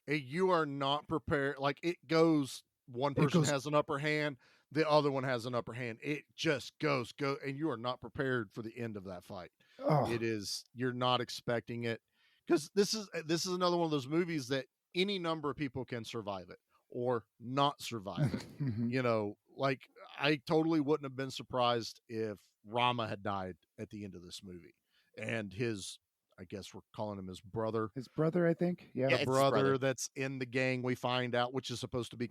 You are not prepared. Like it goes, one person goes- has an upper hand, the other one has an upper hand. It just go, and you are not prepared for the end of that fight. Oh, It is, you're not expecting it because this is another one of those movies that any number of people can survive it or not survive it. Mhm. Like I totally wouldn't have been surprised if Rama had died at the end of this movie, and I guess we're calling him his brother. His brother, I think. Yeah. Yeah, it's his brother brother. that's in the gang, we find out, which is supposed to be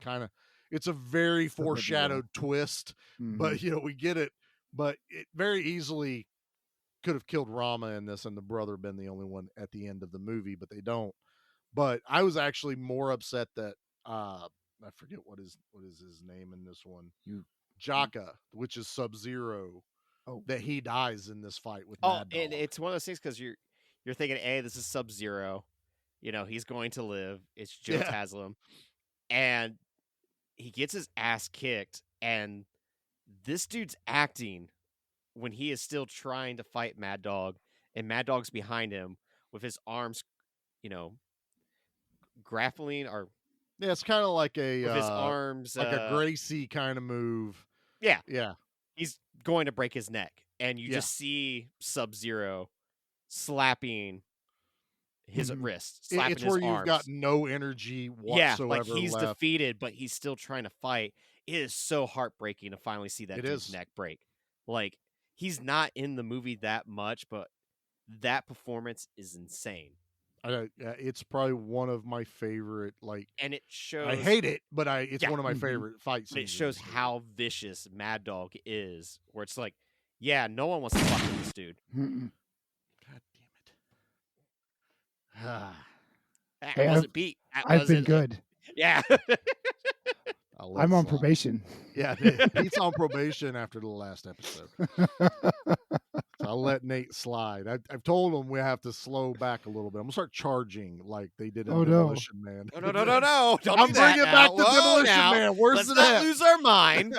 it's a very Subliminal. foreshadowed twist, Mhm. but we get it. But it very easily could have killed Rama in this, and the brother been the only one at the end of the movie, but they don't. But I was actually more upset that I forget what is his name in this one. Jaka, which is Sub-Zero. Oh. That he dies in this fight with Oh, Mad Dog. and it's one of those things because you're thinking, hey, this is Sub-Zero. He's going to live. It's Joe Yeah. Taslim. And he gets his ass kicked. And this dude's acting when he is still trying to fight Mad Dog. And Mad Dog's behind him with his arms, grappling or Yeah, it's kind of like a with his arms. like a Gracie kind of move. Yeah. Yeah. He's going to break his neck. And you Yeah. just see Sub-Zero slapping his Mhm. wrist, slapping It's his where arms. you've got no energy whatsoever like he's left. defeated, but he's still trying to fight. it is so heartbreaking to finally see that It dude's is. neck break. Like, he's not in the movie that much, but that performance is insane. It's probably one of my favorite. Like, And it shows I hate it, but it's Yeah. one of my favorite fight but scenes. it shows in this how vicious Mad Dog is, where it's like, yeah, no one wants to fuck with this dude. Mm-mm. God damn it! That Hey, wasn't Pete. That I've been wasn't- good. Yeah. I'll let I'm it on slide. probation. Yeah, Pete's on probation after the last episode. So I'll let Nate slide. I've told him we have to slow back a little bit. I'm gonna start charging like they did in Oh, no. Demolition Man. No. Don't I'm do that bringing now. back the Whoa, Demolition now. Man. Where's Let's it not at? lose our mind.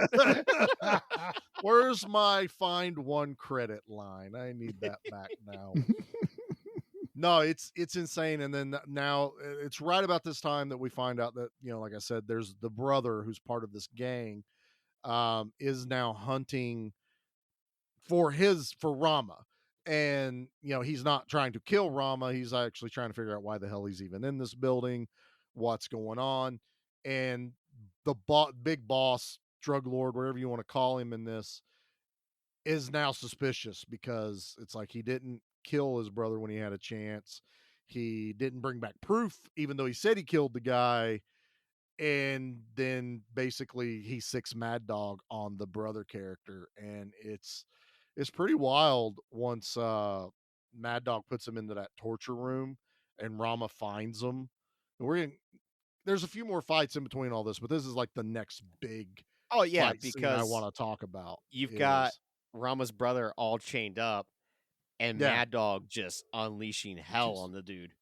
Where's my find one credit line? I need that back now. No, it's insane. And then now it's right about this time that we find out that, like I said, there's the brother who's part of this gang, is now hunting for Rama. And, he's not trying to kill Rama. He's actually trying to figure out why the hell he's even in this building, what's going on. And the big boss, drug lord, whatever you want to call him in this, is now suspicious because it's like he didn't kill his brother when he had a chance. He didn't bring back proof, even though he said he killed the guy. And then basically he sicks Mad Dog on the brother character. And it's pretty wild once Mad Dog puts him into that torture room and Rama finds him. And there's a few more fights in between all this, but this is like the next big Oh, yeah, fight scene because I want to talk about. you've is- got Rama's brother all chained up and Yeah. Mad Dog just unleashing hell Just- on the dude.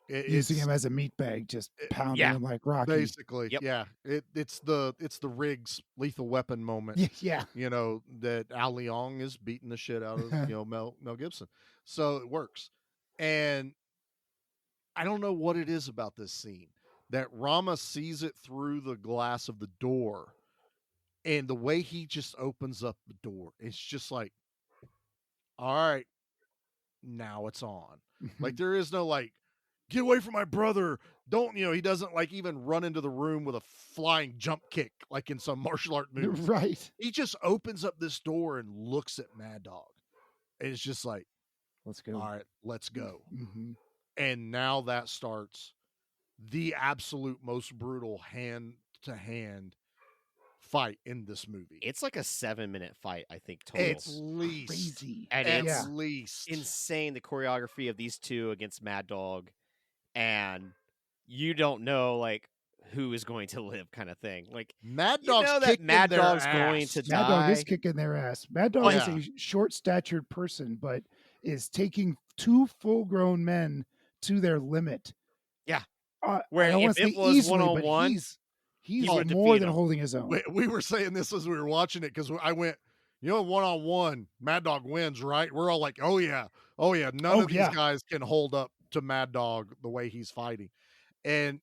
Using it's him as a meat bag, just pounding yeah, him like Rocky. basically, Yep. yeah. It's the Riggs Lethal Weapon moment. Yeah. That Al Leong is beating the shit out of Mel Gibson. So it works. And I don't know what it is about this scene that Rama sees it through the glass of the door, and the way he just opens up the door, it's just like, all right, now it's on. Like there is no like, get away from my brother. Don't, he doesn't like even run into the room with a flying jump kick like in some martial art movie. Right. He just opens up this door and looks at Mad Dog. And it's just like, Let's go. all right, let's go. Mm-hmm. And now that starts the absolute most brutal hand-to-hand fight in this movie. It's like a 7-minute fight, I think, total. At least. Crazy. And At it's least. insane, the choreography of these two against Mad Dog, and you don't know like who is going to live, kind of thing. Like Mad you Dog's know that kicking Mad their Dog's ass. going to Mad Dog is die. kicking their ass. Mad Dog is yeah. a short-statured person, but is taking two full-grown men to their limit. Yeah. Where Where I don't want if to it say was easily, but one-on-one, he's he would more defeat than him. holding his own. We were saying this as we were watching it because I went, one-on-one, Mad Dog wins, right? We're all like, oh yeah. None of these yeah. guys can hold up to Mad Dog the way he's fighting. And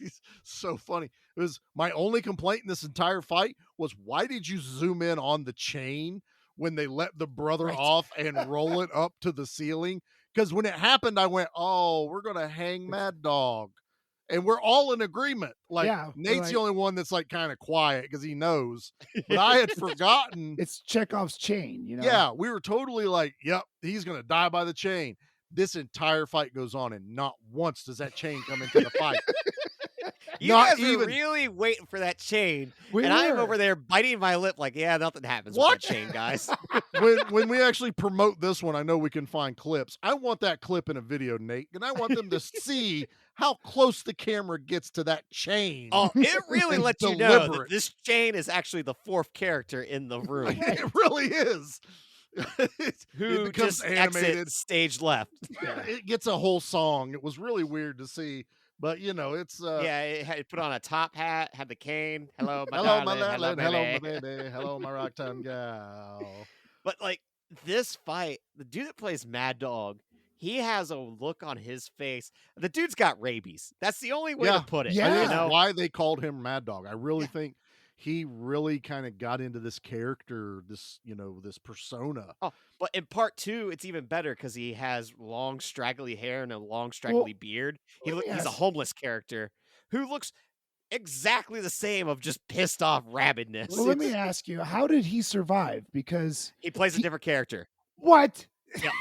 it's so funny. It was my only complaint in this entire fight was, why did you zoom in on the chain when they let the brother Right. off and roll it up to the ceiling? Because when it happened, I went, oh, we're going to hang Mad Dog. And we're all in agreement. Like, Yeah, we're Nate's like- the only one that's like kind of quiet because he knows. But I had forgotten. It's Chekhov's chain, Yeah, we were totally like, yep, he's going to die by the chain. This entire fight goes on, and not once does that chain come into the fight. You Not guys were even- really waiting for that chain, We and I'm were. over there biting my lip like, yeah, nothing happens What? with that chain, guys. when we actually promote this one, I know we can find clips. I want that clip in a video, Nate, and I want them to see how close the camera gets to that chain. Oh, it really And lets you know that deliberate. this chain is actually the fourth character in the room It really is. it who becomes just animated. exits stage left. It gets a whole song. It was really weird to see, but it's Yeah, it had put on a top hat, had the cane. Hello, my hello, my darling. darling. Hello, my baby. baby. Hello, my rock town gal. But like this fight, the dude that plays Mad Dog, he has a look on his face. The dude's got rabies. That's the only way Yeah. to put it. I Yeah. think You that's know? why they called him Mad Dog. I really think he really kind of got into this character, this this persona. Oh, but in part 2, it's even better because he has long, straggly hair and a long, straggly beard. He's a yes. homeless character who looks exactly the same of just pissed off rabidness. Well, let me ask you, how did he survive? Because He plays a different character. what? Yep.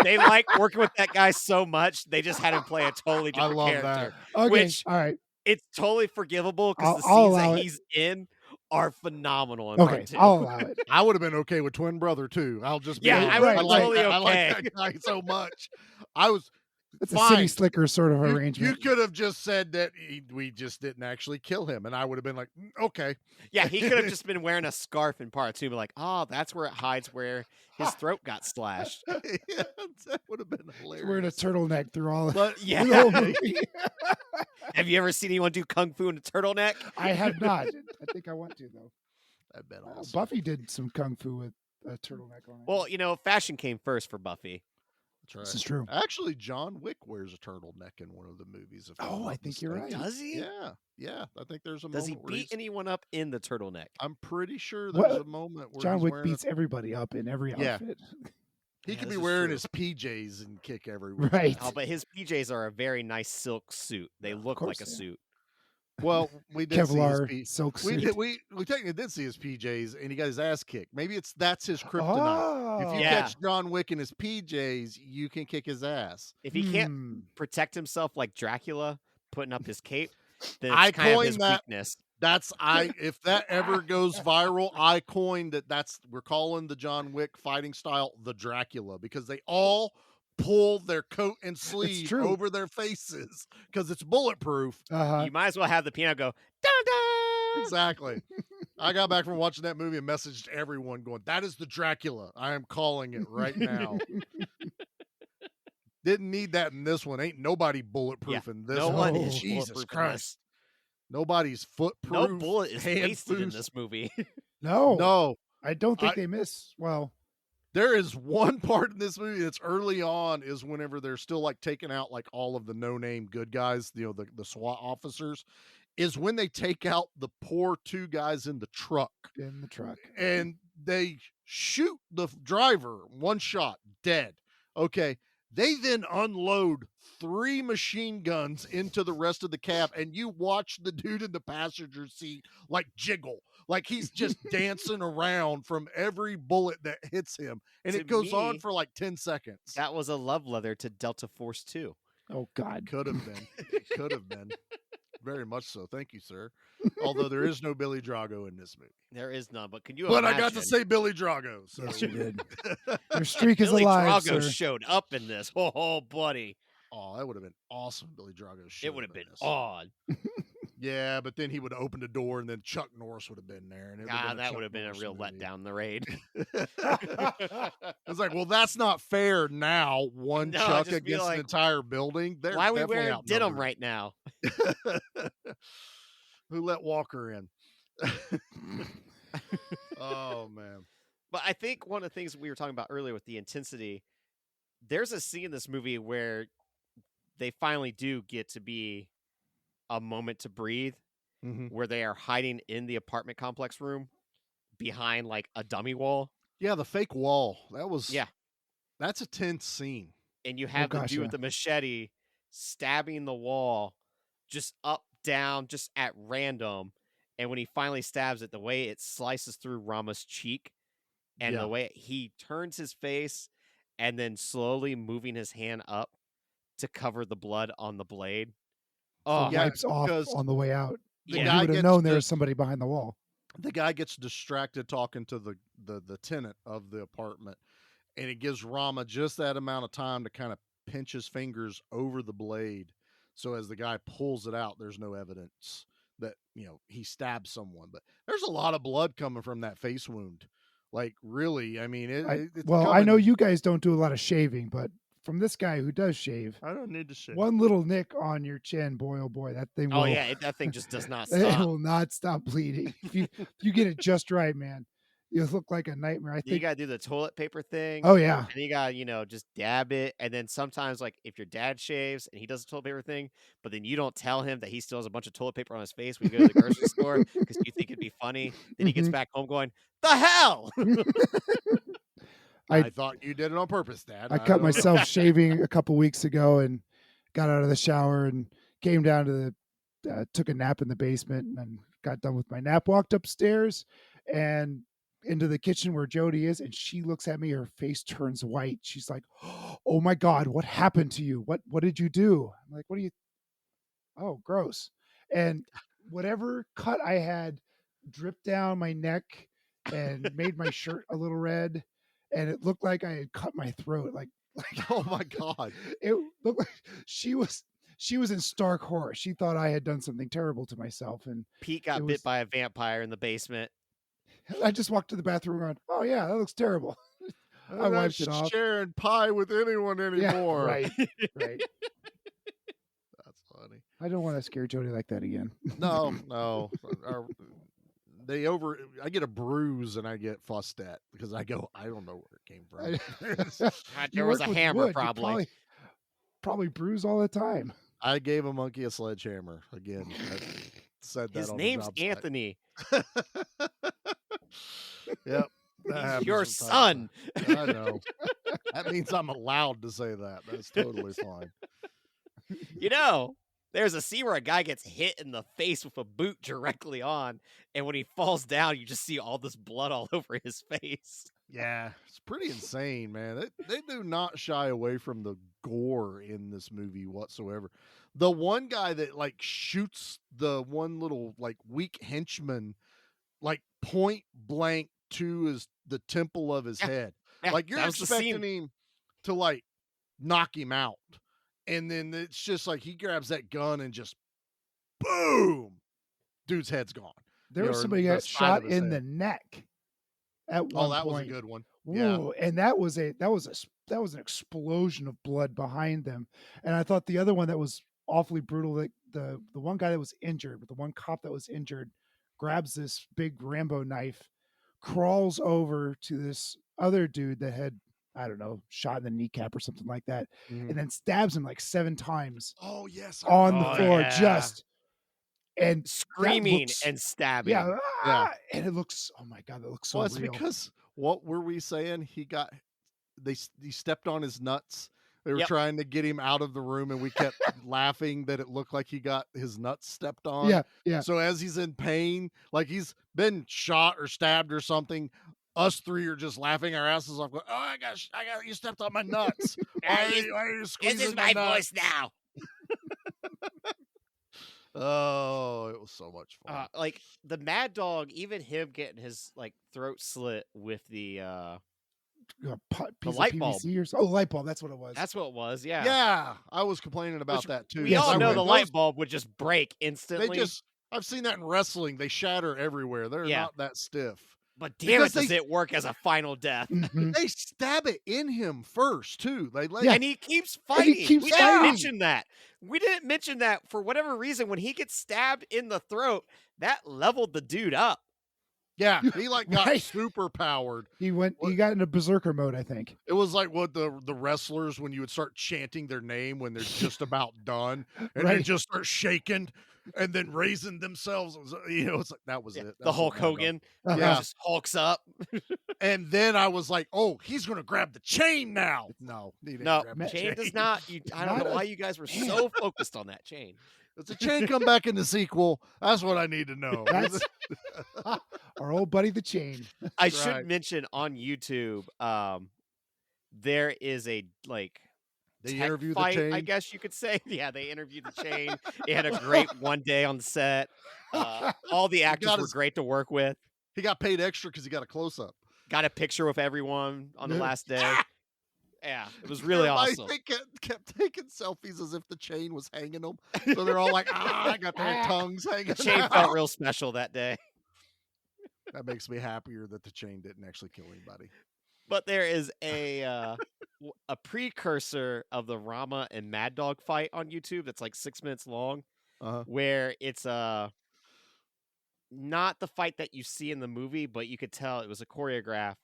They like working with that guy so much, they just had him play a totally I different love character. that. Okay, Which all right. it's totally forgivable because the I'll scenes allow that it. he's in are phenomenal in Okay, part 2. I'll allow it. I would have been okay with Twin Brother too. I'll just be Yeah, honest. I would be like totally that. I like okay. that guy so much. I was It's a fine. city slicker sort of You arrangement. could have just said that we just didn't actually kill him, and I would have been like, okay. Yeah, he could have just been wearing a scarf in part 2, but like, oh, that's where it hides where his throat got slashed. Yeah, that would have been He's wearing a hilarious. turtleneck through all But Yeah. the whole movie. Have you ever seen anyone do kung fu in a turtleneck? I have not. I think I want to though. that'd been Oh, awesome. Buffy did some kung fu with a turtleneck on it. Well, fashion came first for Buffy. That's right. this is true. Actually, John Wick wears a turtleneck in one of the movies. If I'm Oh, not I think you're mistaken. right. Does he? Yeah. I think there's a Does he moment where beat he's- anyone up in the turtleneck? I'm pretty sure What- there's a moment where John he's Wick wearing beats everybody up in every Yeah. outfit. He Yeah, could this be is wearing true. his PJs and kick everywhere. Right. Oh, but his PJs are a very nice silk suit. They look course like a they are. suit. Well, we did see his Kevlar silk we suit. did, we technically did see his PJs, and he got his ass kicked. Maybe that's his kryptonite. If Oh. you Yeah. catch John Wick in his PJs, you can kick his ass. If he can't Hmm. protect himself like Dracula, putting up his cape, then I it's kind of coined his that- weakness. That's if that ever goes viral, I coined we're calling the John Wick fighting style the Dracula, because they all pull their coat and sleeve true. over their faces because it's bulletproof. Uh-huh. You might as well have the piano go dun dun. Exactly. I got back from watching that movie and messaged everyone going, that is the Dracula. I am calling it right now. Didn't need that in this one. Ain't nobody bulletproof in this No one. one is Jesus bulletproof in Christ. this. Nobody's footproof. No bullet is hand wasted in boost. this movie. No, No. I don't think I- they miss. Well, There is one part in this movie that's early on, is whenever they're still like taking out like all of the no-name good guys, the SWAT officers, is when they take out the poor two guys in the truck. in the truck. And they shoot the driver, one shot, dead. Okay. They then unload 3 machine guns into the rest of the cab, and you watch the dude in the passenger seat like jiggle, like he's just dancing around from every bullet that hits him. And To it goes on me, for like 10 seconds. That was a love letter to Delta Force 2. Oh God. Could have been. It could have been. Very much so. Thank you, sir. Although there is no Billy Drago in this movie. There is none, but can you But imagine? I got to say Billy Drago. So. Yes, you did. Your streak is Billy alive, Drago sir. showed up in this. Oh, buddy. Oh, that would have been awesome. Billy Drago. It would have been this. odd. Yeah, but then he would have opened the door, and then Chuck Norris would have been there, and That would have been a real letdown in the raid. It's like, well, that's not fair. Now one No, Chuck just be against like, an entire building. They're Why are we definitely wearing denim outnumbered. right now? Who let Walker in? Oh man. But I think one of the things we were talking about earlier with the intensity, there's a scene in this movie where they finally do get to be a moment to breathe, where they are hiding in the apartment complex room behind like a dummy wall. Yeah, the fake wall. Yeah. That's a tense scene. And you have the gosh, dude yeah. with the machete stabbing the wall just up, down, just at random. And when he finally stabs it, the way it slices through Rama's cheek and Yeah. the way he turns his face and then slowly moving his hand up to cover the blood on the blade. Oh, Yeah, Wipes off because on the way out. the yeah. guy You would have gets known there the- was somebody behind the wall. The guy gets distracted talking to the tenant of the apartment, and it gives Rama just that amount of time to kind of pinch his fingers over the blade. So as the guy pulls it out, there's no evidence that, he stabbed someone. But there's a lot of blood coming from that face wound. Like, really, I mean, it's Well, I know coming- you guys don't do a lot of shaving, but from this guy who does shave, I don't need to shave. one little nick on your chin, boy, oh boy, that thing will, Oh, yeah. That thing just does not it stop. will not stop bleeding. If you get it just right, man, you look like a nightmare. I You think. got to do the toilet paper thing. Oh yeah, And you got to, just dab it. And then sometimes, like, if your dad shaves and he does the toilet paper thing, but then you don't tell him that he still has a bunch of toilet paper on his face when you go to the grocery store because you think it'd be funny. Then he gets Mhm. back home going, the hell? I thought you did it on purpose, Dad. I cut don't know. myself shaving a couple weeks ago and got out of the shower and came down to the took a nap in the basement, and then got done with my nap, walked upstairs and into the kitchen where Jody is, and she looks at me, her face turns white. She's like, "Oh my God, what happened to you? What did you do?" I'm like, "What do you, oh, gross." And whatever cut I had dripped down my neck and made my shirt a little red, and it looked like I had cut my throat. Like Oh my God. it looked like she was in stark horror. She thought I had done something terrible to myself, and Pete got it bit was- by a vampire in the basement. I just walked to the bathroom going, "Oh yeah, that looks terrible." I I'm not wiped it off. sharing pie with anyone anymore. Right, right. That's funny. I don't want to scare Jody like that again. No. I get a bruise and I get fussed at because I don't know where it came from. There was work a with hammer, wood, you probably. probably bruise all the time. I gave a monkey a sledgehammer again. I said that His on the name's job site. Anthony. Yep. that happens Your from son. time to time. I know. That means I'm allowed to say that. That's totally fine. You know, there's a scene where a guy gets hit in the face with a boot directly on, and when he falls down, you just see all this blood all over his face. Yeah, it's pretty insane, man. They do not shy away from the gore in this movie whatsoever. The one guy that like shoots the one little like weak henchman like point blank to the temple of his head. Yeah, Like you're that was the scene. expecting him to like knock him out. And then it's just like he grabs that gun and just boom. Dude's head's gone. There You was know, somebody the got side shot of his in the head. neck at one Oh, that was a point. good one. Yeah. Ooh, and that was an explosion of blood behind them. And I thought the other one that was awfully brutal, like the one guy that was injured, the one cop that was injured, grabs this big Rambo knife, crawls over to this other dude that had, I don't know, shot in the kneecap or something like that, Mhm. and then stabs him like 7 times Oh yes. on the Oh, floor, yeah. and Screaming looks- and stabbing. yeah, and it looks, oh my God, that looks so Well, it's real. because what were we saying? He stepped on his nuts. They were Yep. trying to get him out of the room, and we kept laughing that it looked like he got his nuts stepped on. Yeah. So as he's in pain, like he's been shot or stabbed or something, us three are just laughing our asses off. Going, oh, I got you stepped on my nuts. Why are you squeezing This is my my nuts? voice now. Oh, it was so much fun. Like the Mad Dog, even him getting his like throat slit with the A piece of light bulb. PVC or so. Oh, light bulb. That's what it was. that's what it was, yeah. Yeah, I was complaining about Which that too. We Yes, all I know would. the light bulb would just break They instantly. I've seen that in wrestling. They shatter everywhere. They're Yeah. not that stiff. But damn because it, does they- it work as a final death? Mhm. They stab it in him first too. They let Yeah. And he keeps fighting. keeps we fighting. didn't mention that. We didn't mention that for whatever reason. When he gets stabbed in the throat, that leveled the dude up. yeah, he like got Right. super powered. He got into berserker mode, I think. It was like what the wrestlers when you would start chanting their name when they're just about done, and they Right. just start shaking and then raising themselves. You know, it's like that was Yeah, it. the That's Hulk what Mad Dog- Hogan Yeah. just hulks up. And then I was like, oh, he's gonna grab the chain now. No, he didn't No, grab the chain does not. I don't Not know a- why you guys were so focused on that chain. Does the chain come back in the sequel? That's what I need to know. That's our old buddy, the Chain. I Right. should mention on YouTube, there is a like They tech interview the fight, chain. I guess you could say. Yeah, they interviewed the chain. It had a great one day on set. All the actors got were his- great to work with. He got paid extra because he got a close up. Got a picture with everyone on the Yeah. last day. Yeah, it was really Everybody awesome. kept taking selfies as if the chain was hanging them. So they're all like, I got their tongues hanging. The chain out." felt real special that day. That makes me happier that the chain didn't actually kill anybody. But there is a precursor of the Rama and Mad Dog fight on YouTube that's like 6 minutes long, Uh-huh. where it's not the fight that you see in the movie, but you could tell it was a choreograph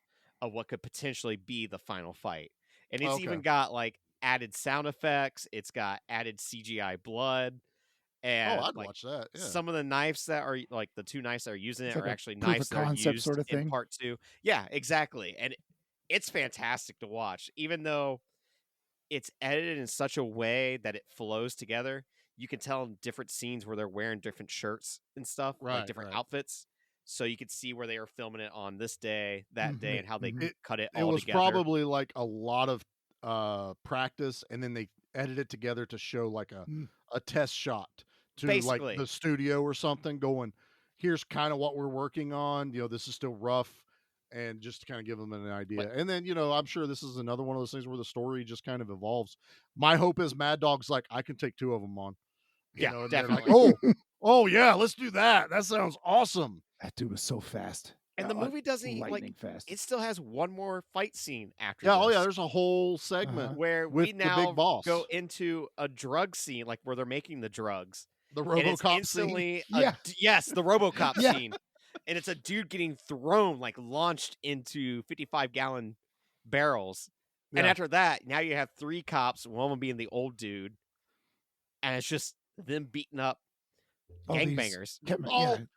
of what could potentially be the final fight. And it's even Okay. got like added sound effects. It's got added CGI blood. And Oh, I'd like, watch that. Yeah. some of the knives that are like the two knives that are using it It's like are a actually proof of knives that are concept used sort of in thing. part 2. Yeah, exactly. And it's fantastic to watch, even though it's edited in such a way that it flows together. you can tell in different scenes where they're wearing different shirts and stuff, like Right, different right. outfits. So you could see where they were filming it on this day, that day, and how they It cut it it all was together. probably like a lot of practice, and then they edit it together to show like a test shot to Basically. like the studio or something, going, here's kind of what we're working on. This is still rough, and just to kind of give them an idea. And then I'm sure this is another one of those things where the story just kind of evolves. My hope is Mad Dog's like, I can take 2 of them on. Yeah, And they're like, definitely. oh yeah, let's do that. That sounds awesome. That dude was so fast. And the movie doesn't even, lightning like, fast. it still has one more fight scene after Yeah, this. oh yeah, there's a whole segment where with we the now big boss. go into a drug scene, like where they're making the drugs. The And it's RoboCop instantly scene. yes, the RoboCop Yeah. scene. And it's a dude getting thrown, like launched into 55-gallon barrels. And Yeah. after that, now you have 3 cops, one of them being the old dude. And it's just them beating up gangbangers.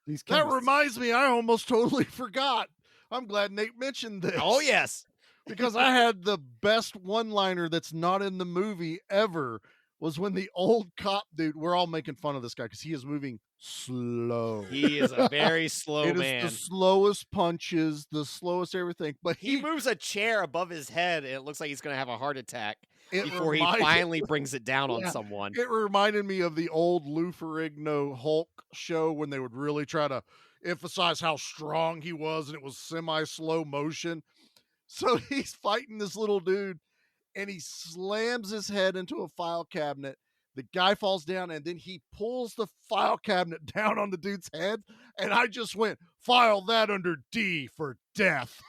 These That chemists. reminds me, I almost totally forgot. I'm glad Nate mentioned this. Oh, yes. Because I had the best one-liner that's not in the movie ever, was when the old cop dude, we're all making fun of this guy because he is moving slow. He is a very slow It is man. the slowest punches, the slowest everything. But He moves a chair above his head, and it looks like he's going to have a heart attack It before he reminded- finally brings it down on Yeah. someone. It reminded me of the old Lou Ferrigno Hulk show when they would really try to emphasize how strong he was, and it was semi-slow motion. So he's fighting this little dude, and he slams his head into a file cabinet. The guy falls down, and then he pulls the file cabinet down on the dude's head, and I just went, file that under D for death.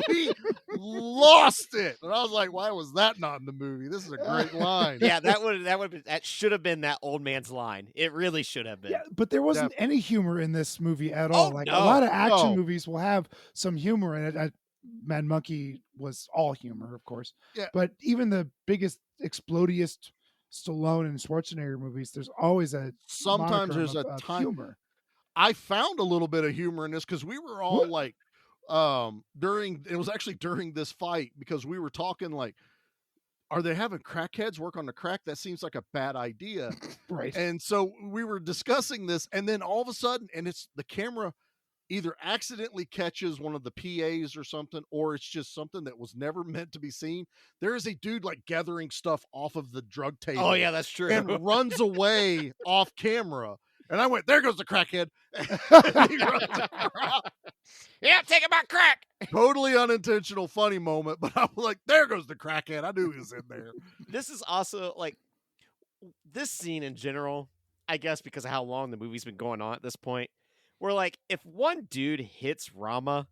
We lost it. And I was like, why was that not in the movie? This is a great line. Yeah, that should have been that old man's line. It really should have been. Yeah, but there wasn't any humor in this movie at all. Like a lot of action movies will have some humor in it. Mad Monkey was all humor, of course. Yeah. But even the biggest explodiest Stallone and Schwarzenegger movies, there's always a Sometimes monicum there's a of time. humor. I found a little bit of humor in this because we were all like, during this fight, because we were talking like, are they having crackheads work on the crack? That seems like a bad idea. Right. And so we were discussing this, and then all of a sudden, and it's the camera either accidentally catches one of the PAs or something, or it's just something that was never meant to be seen. There is a dude like gathering stuff off of the drug table. Oh, yeah, that's true. And runs away off camera. And I went, there goes the crackhead. He runs across. Yeah, taking my crack. Totally unintentional, funny moment, but I was like, there goes the crackhead. I knew he was in there. This is also like this scene in general, I guess, because of how long the movie's been going on at this point. Where like if one dude hits Rama,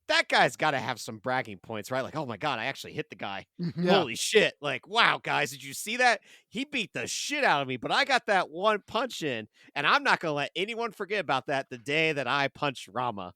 that guy's got to have some bragging points, right? Like, oh my God, I actually hit the guy. Yeah. Holy shit. Like, wow, guys, did you see that? He beat the shit out of me, but I got that one punch in, and I'm not going to let anyone forget about that the day that I punched Rama.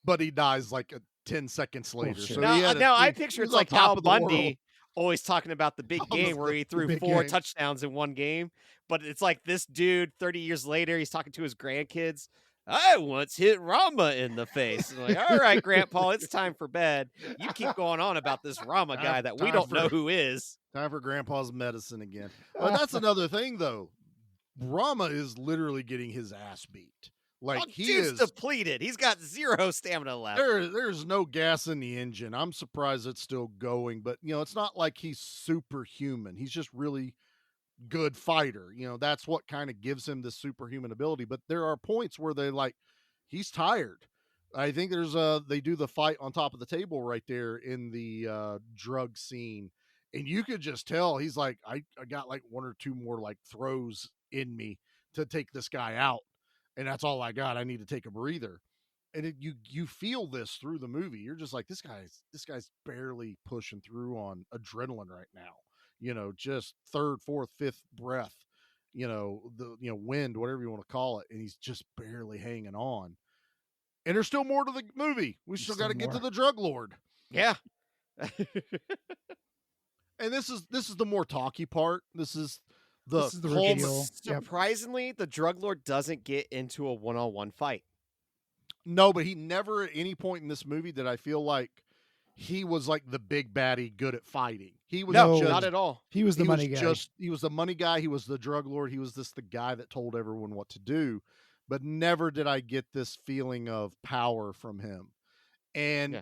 But he dies like 10 seconds later. shit. So Now, he had I he picture was it's on like top Al of the world. Bundy always talking about the big On the- game where he the threw big 4 game. touchdowns in one game. But it's like this dude 30 years later, he's talking to his grandkids. I once hit Rama in the face. And like, all right, Grandpa, it's time for bed. You keep going on about this Rama guy that we Time don't for- know who is. Time for Grandpa's medicine again. But that's another thing, though. Rama is literally getting his ass beat. Like, Oh, he dude's is. depleted. He's got 0 stamina left. There's no gas in the engine. I'm surprised it's still going, but it's not like he's superhuman. He's just really good fighter. That's what kind of gives him this superhuman ability. But there are points where he's tired. I think they do the fight on top of the table right there in the drug scene, and you could just tell he's like, I got like 1 or 2 more like throws in me to take this guy out, and that's all I got. I need to take a breather. And you feel this through the movie. You're just like, this guy's barely pushing through on adrenaline right now. Just 3rd, 4th, 5th breath, wind, whatever you want to call it. And he's just barely hanging on. And there's still more to the movie. We still got to get to the drug lord. Yeah. And this is the more talky part. This is the reveal. It's surprisingly, the drug lord doesn't get into a one-on-one fight. No, but he never at any point in this movie did I feel like he was like the big baddie, good at fighting. He was No, just, not at all. He was the money guy. He was the money guy. He was the drug lord. He was the guy that told everyone what to do. But never did I get this feeling of power from him. And Yeah.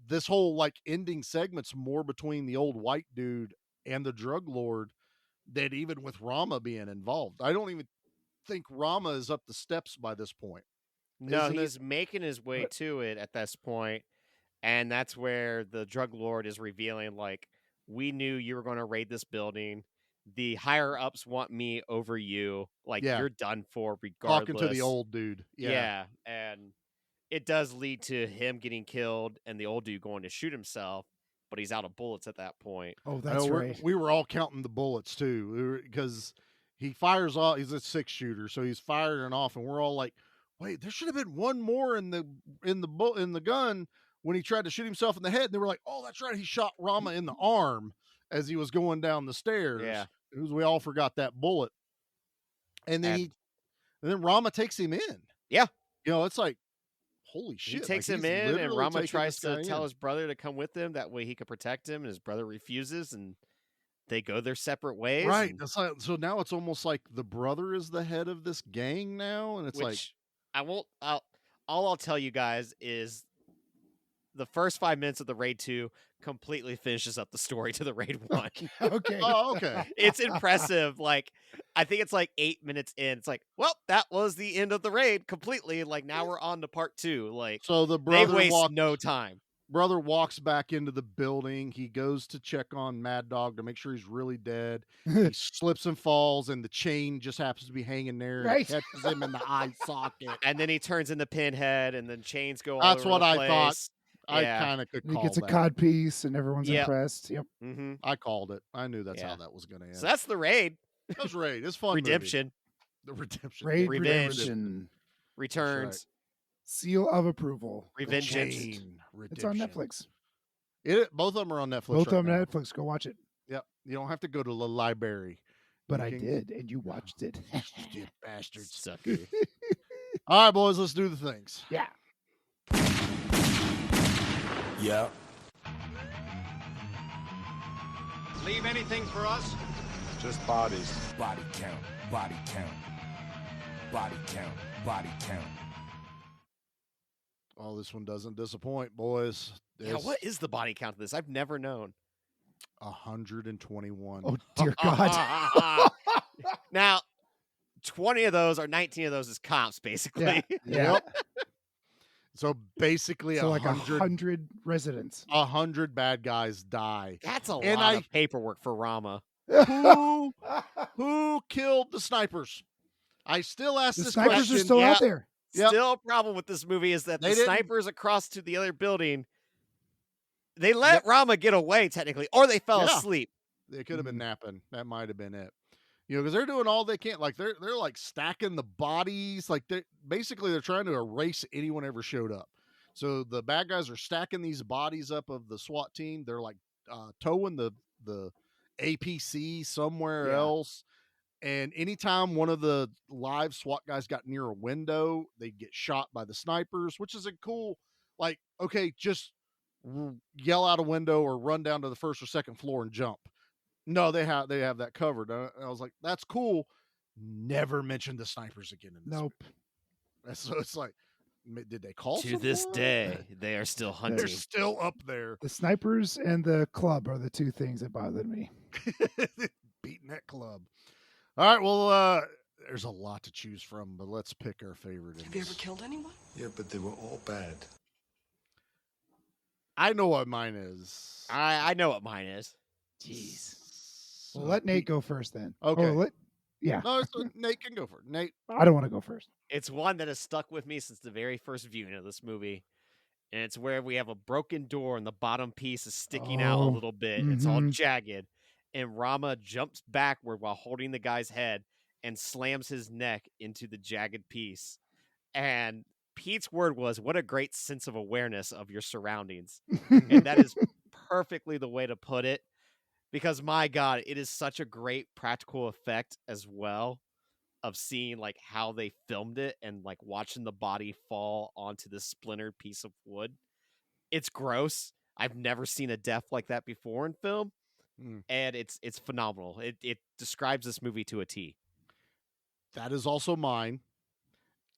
this whole like ending segment's more between the old white dude and the drug lord than even with Rama being involved. I don't even think Rama is up the steps by this point. No, Isn't it? he's making his way to it at this point, and that's where the drug lord is revealing, like, we knew you were going to raid this building. The higher ups want me over you. Like, Yeah. you're done for regardless. Talking to the old dude. Yeah, and it does lead to him getting killed and the old dude going to shoot himself, but he's out of bullets at that point. Oh, I that's know right. we were all counting the bullets too, because he fires off. He's a 6-shooter, so he's firing off, and we're all like, "Wait, there should have been one more in the gun when he tried to shoot himself in the head." And they were like, "Oh, that's right, he shot Rama in the arm as he was going down the stairs." Yeah. We all forgot that bullet, and then Rama takes him in. Yeah. It's like, holy shit! He takes like, him he's in, and literally Rama taking tries this guy to tell in. his brother to come with him. That way he could protect him, and his brother refuses, and they go their separate ways. Right. and- That's like, so now it's almost like the brother is the head of this gang now, and it's like, which I won't. All I'll tell you guys is the first 5 minutes of the Raid 2 completely finishes up the story to the Raid 1. Okay. oh, okay. It's impressive. Like, I think it's like 8 minutes in. It's like, well, that was the end of the raid completely. Like, now we're on to part 2. Like, So the they brother waste no time. brother walks back into the building. He goes to check on Mad Dog to make sure he's really dead. He slips and falls, and the chain just happens to be hanging there. And Right. it catches him in the eye socket. And then he turns into Pinhead, and then chains go all That's over what the I place. thought. I Yeah. kind of could And he call gets a that. cod piece, and everyone's Yep. impressed. Yep. Mm-hmm. I called it. I knew that's Yeah. how that was going to end. So that's the raid. That was Raid. It's a fun. movie. Redemption. The redemption. Raid Revenge. Redemption. Returns. Seal of approval. The Revengeance. Chain It's on Redemption. Netflix. Both of them are on Netflix. Both right of them now. on Netflix. Go watch it. Yep. You don't have to go to the library. But You I can- did, and you watched it. You bastards. Sucker. All right, boys, let's do the things. Yeah. Yeah. Leave anything for us? Just bodies. Body count. Body count. Body count. Body count. Oh, this one doesn't disappoint, boys. Yeah, It's what is the body count of this? I've never known. 121. Oh, dear God. Now, 20 of those or 19 of those is cops, basically. Yeah. Yep. So basically, So like 100, 100 residents. 100 bad guys die. That's a And lot I- of paperwork for Rama. Who killed the snipers? I still ask The this snipers question. are still Yeah. out there. Yep. Still a problem with this movie is that They the didn't- snipers across to the other building, they let Rama get away, technically, or they fell Yeah. asleep. They could have been napping. That might have been it. Because they're doing all they can. Like they're like stacking the bodies. Like they're trying to erase anyone ever showed up. So the bad guys are stacking these bodies up of the SWAT team. They're like towing the APC somewhere Yeah. else. And anytime one of the live SWAT guys got near a window, they'd get shot by the snipers, which is a cool, like, okay, just yell out a window or run down to the first or second floor and jump. No, they have that covered. I was like, that's cool. Never mention the snipers again in this Nope. movie. So it's like, did they call To this someone? day, they are still hunting. They're still up there The snipers and the club are the two things that bothered me. beating that club. All right, well, there's a lot to choose from, but let's pick our favorite. Have you ever killed anyone? Yeah, but they were all bad. I know what mine is. I know what mine is. Jeez. So Well, let Nate go first then. Okay. Or yeah. No, Nate can go for it. Nate. I don't want to go first. It's one that has stuck with me since the very first viewing of this movie. And it's where we have a broken door and the bottom piece is sticking out a Oh, little bit. It's all mhm. jagged. And Rama jumps backward while holding the guy's head and slams his neck into the jagged piece. And Pete's word was, what a great sense of awareness of your surroundings. And that is perfectly the way to put it. Because my God, it is such a great practical effect as well of seeing like how they filmed it and like watching the body fall onto this splintered piece of wood. It's gross, I've never seen a death like that before in film, Mm. and it's phenomenal. It describes this movie to a T. That is also mine.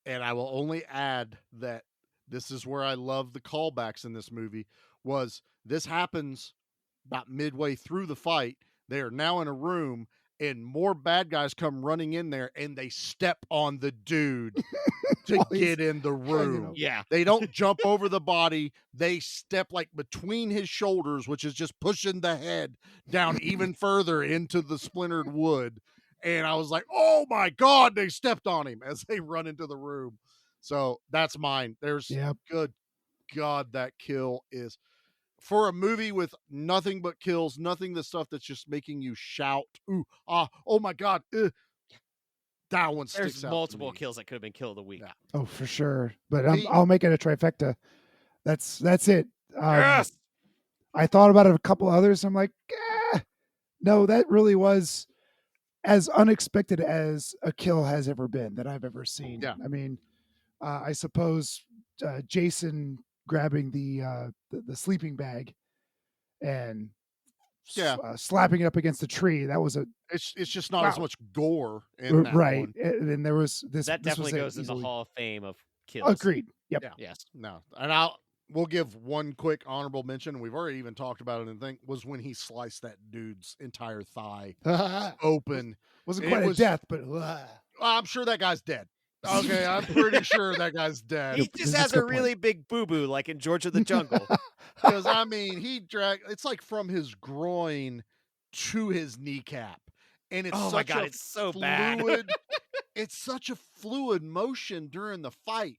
And I will only add that this is where I love the callbacks in this movie. Was this happens about midway through the fight. They are now in a room, and more bad guys come running in there, and they step on the dude to While he's get in the hanging room. over. Yeah. They don't jump over the body. They step like between his shoulders, which is just pushing the head down even further into the splintered wood. And I was like, oh my God, they stepped on him as they run into the room. So that's mine. There's Yep. good God, that kill is for a movie with nothing but kills, nothing the stuff that's just making you shout, ooh, ah, oh my God. That one sticks There's out. multiple to me. kills that could have been kill of the week. Yeah. Oh, for sure. But The- I'll make it a trifecta. That's it. Yes. I thought about it a couple others. I'm like, no, that really was as unexpected as a kill has ever been that I've ever seen. Yeah. I mean, I suppose Jason grabbing the sleeping bag and Yeah. slapping it up against the tree. That was a It's just not as Wow. much gore in that right. one. And there was this. That this was definitely it goes in the easily. Hall of Fame of kills. Agreed. Yep. Yeah. Yes. No, and we'll give one quick honorable mention. We've already even talked about it. And thing was when he sliced that dude's entire thigh open. Wasn't It quite was- a death, but I'm sure that guy's dead. Okay, I'm pretty sure that guy's dead. He This just is has a a good really big boo boo, like in George of the Jungle. Because I mean, he dragged. It's like from his groin to his kneecap, and it's Oh such my God, a it's so bad. fluid. It's such a fluid motion during the fight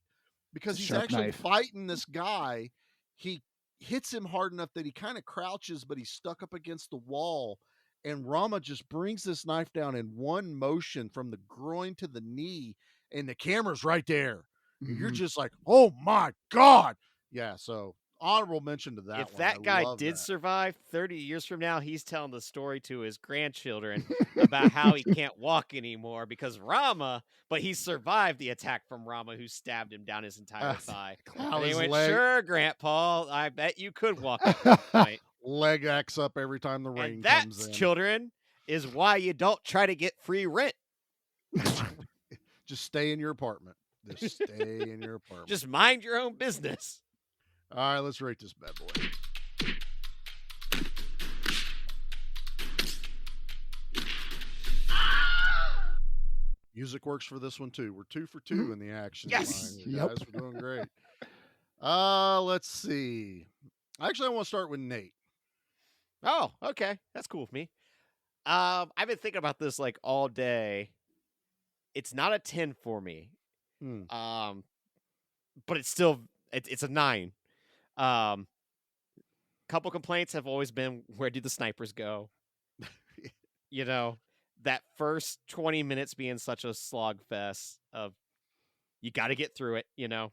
because It's a he's sharp actually knife. fighting this guy. He hits him hard enough that he kind of crouches, but he's stuck up against the wall. And Rama just brings this knife down in one motion from the groin to the knee, and the camera's right there. And you're Mhm. just like, oh my God. Yeah, so honorable mention to that If one. that I guy love did that. survive 30 years from now, he's telling the story to his grandchildren about how he can't walk anymore because Rama, but he survived the attack from Rama who stabbed him down his entire thigh. How And he his went, leg- sure, Grandpa, I bet you could walk at that point. leg acts up every time the rain And comes that, in. children, is why you don't try to get free rent. Just stay in your apartment. Just stay in your apartment. Just mind your own business. All right, let's rate this bad boy. Music works for this one too. We're 2 for 2 in the action Yes! line. You Yep. guys, we're doing great. Let's see. Actually, I want to start with Nate. Oh, okay. That's cool with me. I've been thinking about this like all day. It's not a 10 for me. Hmm. But it's still it's a 9. Couple complaints have always been where do the snipers go? You know, that first 20 minutes being such a slog fest of you got to get through it, you know.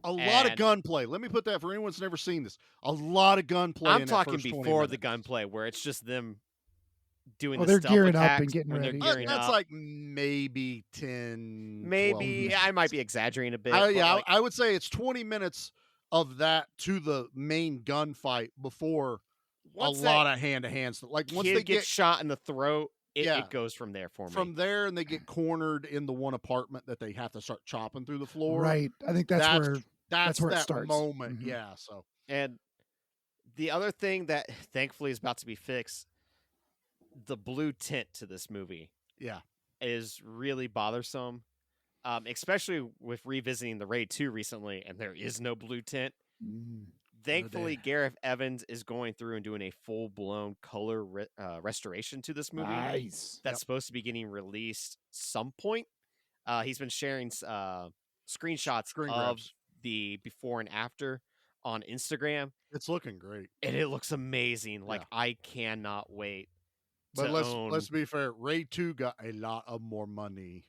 A lot of And- gunplay. Let me put that for anyone that's never seen this. A lot of gunplay. I'm in that talking first 20 before the minutes. gunplay where it's just them doing Oh, the they're stealth gearing up and attacks getting when they're ready. That's gearing that's up. like maybe 10, 12 Maybe minutes. I might be exaggerating a bit. I, but, yeah, like, I would say it's 20 minutes of that to the main gunfight before a once lot that of hand-to-hand stuff. Like once kid they gets get shot in the throat, Yeah. it goes from there for me. from there and they get cornered in the one apartment that they have to start chopping through the floor. Right. I think that's where That's where it that starts. moment. Mhm. Yeah. So And the other thing that thankfully is about to be fixed, the blue tint to this movie yeah. is really bothersome. Especially with revisiting the Raid 2 recently, and there is no blue tint. Mm. Thankfully, Gareth Evans is going through and doing a full-blown color restoration to this movie. Nice. That's supposed to be getting released some point. He's been sharing screenshots Screen of grabs. the before and after on Instagram, It's looking great. and it looks amazing. Like Yeah. I cannot wait. But to let's own- be fair. Raid 2 got a lot of more money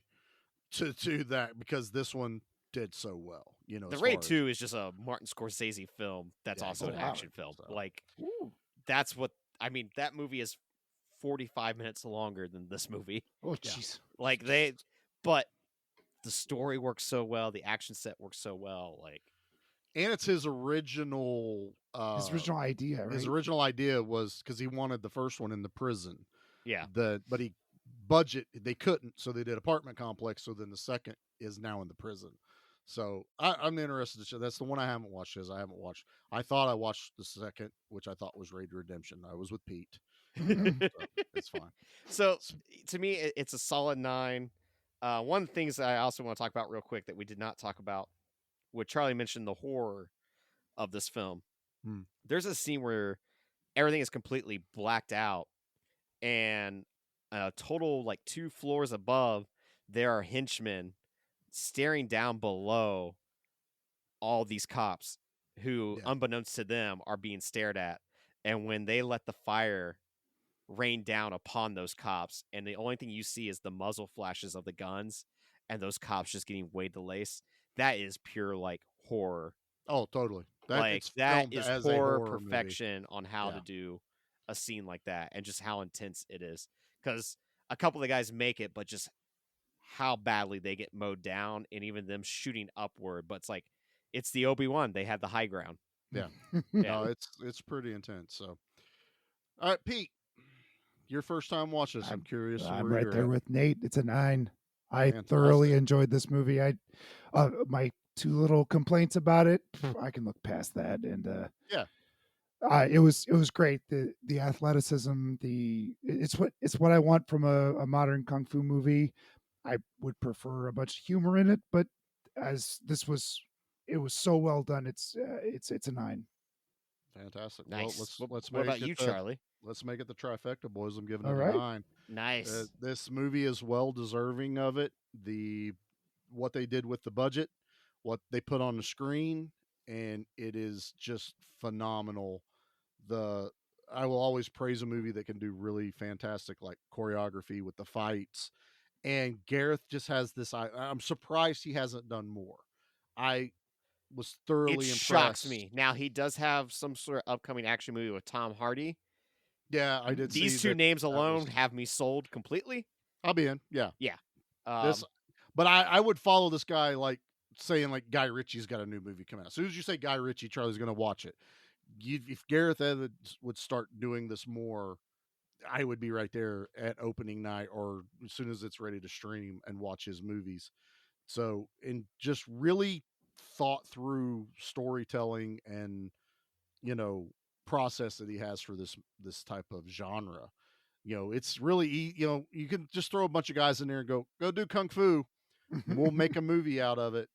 to do that because this one did so well. You know, The as Raid far as- 2 is just a Martin Scorsese film that's Yeah, also an exactly. action film. So- Like that's what I mean. That movie is 45 minutes longer than this movie. Oh, Yeah. jeez. Like but the story works so well, the action set works so well. Like and it's his original His original idea, right? His original idea was because he wanted the first one in the prison. Yeah. But they couldn't, so they did apartment complex. So then the second is now in the prison. So I'm interested to show. That's the one I haven't watched. I thought I watched the second, which I thought was Raid Redemption. I was with Pete. So it's fine. So to me, it's a solid 9. One of the things that I also want to talk about real quick that we did not talk about, what Charlie mentioned, the horror of this film. There's a scene where everything is completely blacked out, and a total like 2 floors above, there are henchmen staring down below all these cops who, unbeknownst to them, are being stared at. And when they let the fire rain down upon those cops, and the only thing you see is the muzzle flashes of the guns and those cops just getting weighed to lace, that is pure like horror. Oh, totally. That is horror perfection movie. on how to do a scene like that, and just how intense it is. Because a couple of the guys make it, but just how badly they get mowed down, and even them shooting upward. But it's like, it's the Obi-Wan. They had the high ground. Yeah. No, it's pretty intense. So, all right, Pete, your first time watching this. I'm curious. I'm where right you're there at. with Nate. It's a 9. I Fantastic. thoroughly enjoyed this movie. My 2 little complaints about it, I can look past that. And it was great. The athleticism, it's what I want from a modern kung fu movie. I would prefer a bunch of humor in it, but as it was so well done. It's a 9. Fantastic. Nice. Well, let's what make about it you, Charlie? Let's make it the trifecta, boys. I'm giving All it right. a 9. Nice. This movie is well deserving of it. What they did with the budget, what they put on the screen, and it is just phenomenal. I will always praise a movie that can do really fantastic like choreography with the fights. And Gareth just has this. I'm surprised he hasn't done more. I was thoroughly It impressed. shocks me. Now, he does have some sort of upcoming action movie with Tom Hardy. Yeah, I did. These see 2 that names that alone was- have me sold completely. I'll be in. Yeah. Yeah. But I would follow this guy like saying like Guy Ritchie's got a new movie coming out. As soon as you say Guy Ritchie, Charlie's going to watch it. If Gareth Evans would start doing this more, I would be right there at opening night or as soon as it's ready to stream and watch his movies. So, and just really thought through storytelling and, process that he has for this type of genre. It's really, you can just throw a bunch of guys in there and go do Kung Fu. We'll make a movie out of it.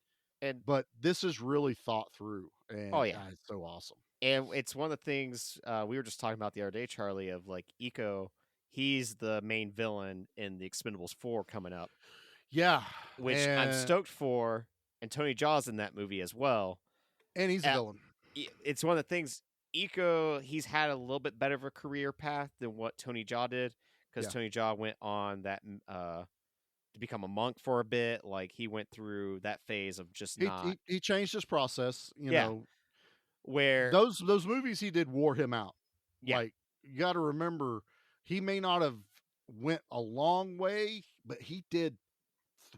But this is really thought through. And Oh, yeah. it's so awesome. And it's one of the things we were just talking about the other day, Charlie, of like Iko. He's the main villain in the Expendables 4 coming up. Yeah. Which I'm stoked for. And Tony Jaa's in that movie as well. And he's a villain. It's one of the things. Iko, he's had a little bit better of a career path than what Tony Jaa did. Because Tony Jaa went on that to become a monk for a bit. Like, he went through that phase of just not. He changed his process, you know. Where those movies he did wore him out. Yeah. Like, you got to remember, he may not have went a long way, but he did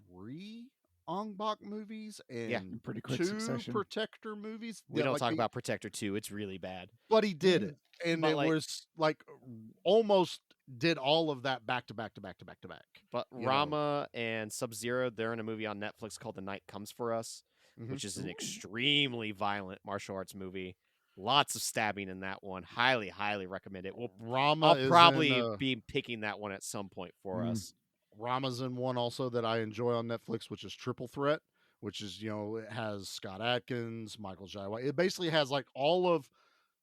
3 Ong Bak movies and In pretty quick 2 succession. Protector movies. we don't talk about Protector 2. It's really bad. But he did it. And But, it like- was like almost did all of that back to back to back to back to back. But You know. Rama and Sub-Zero, they're in a movie on Netflix called The Night Comes For Us, which is an extremely violent martial arts movie. Lots of stabbing in that one. Highly, highly recommend it. Rama I'll is probably in, be picking that one at some point for us. Rama's in one also that I enjoy on Netflix, which is Triple Threat, which is, it has Scott Adkins, Michael Jai White. It basically has like all of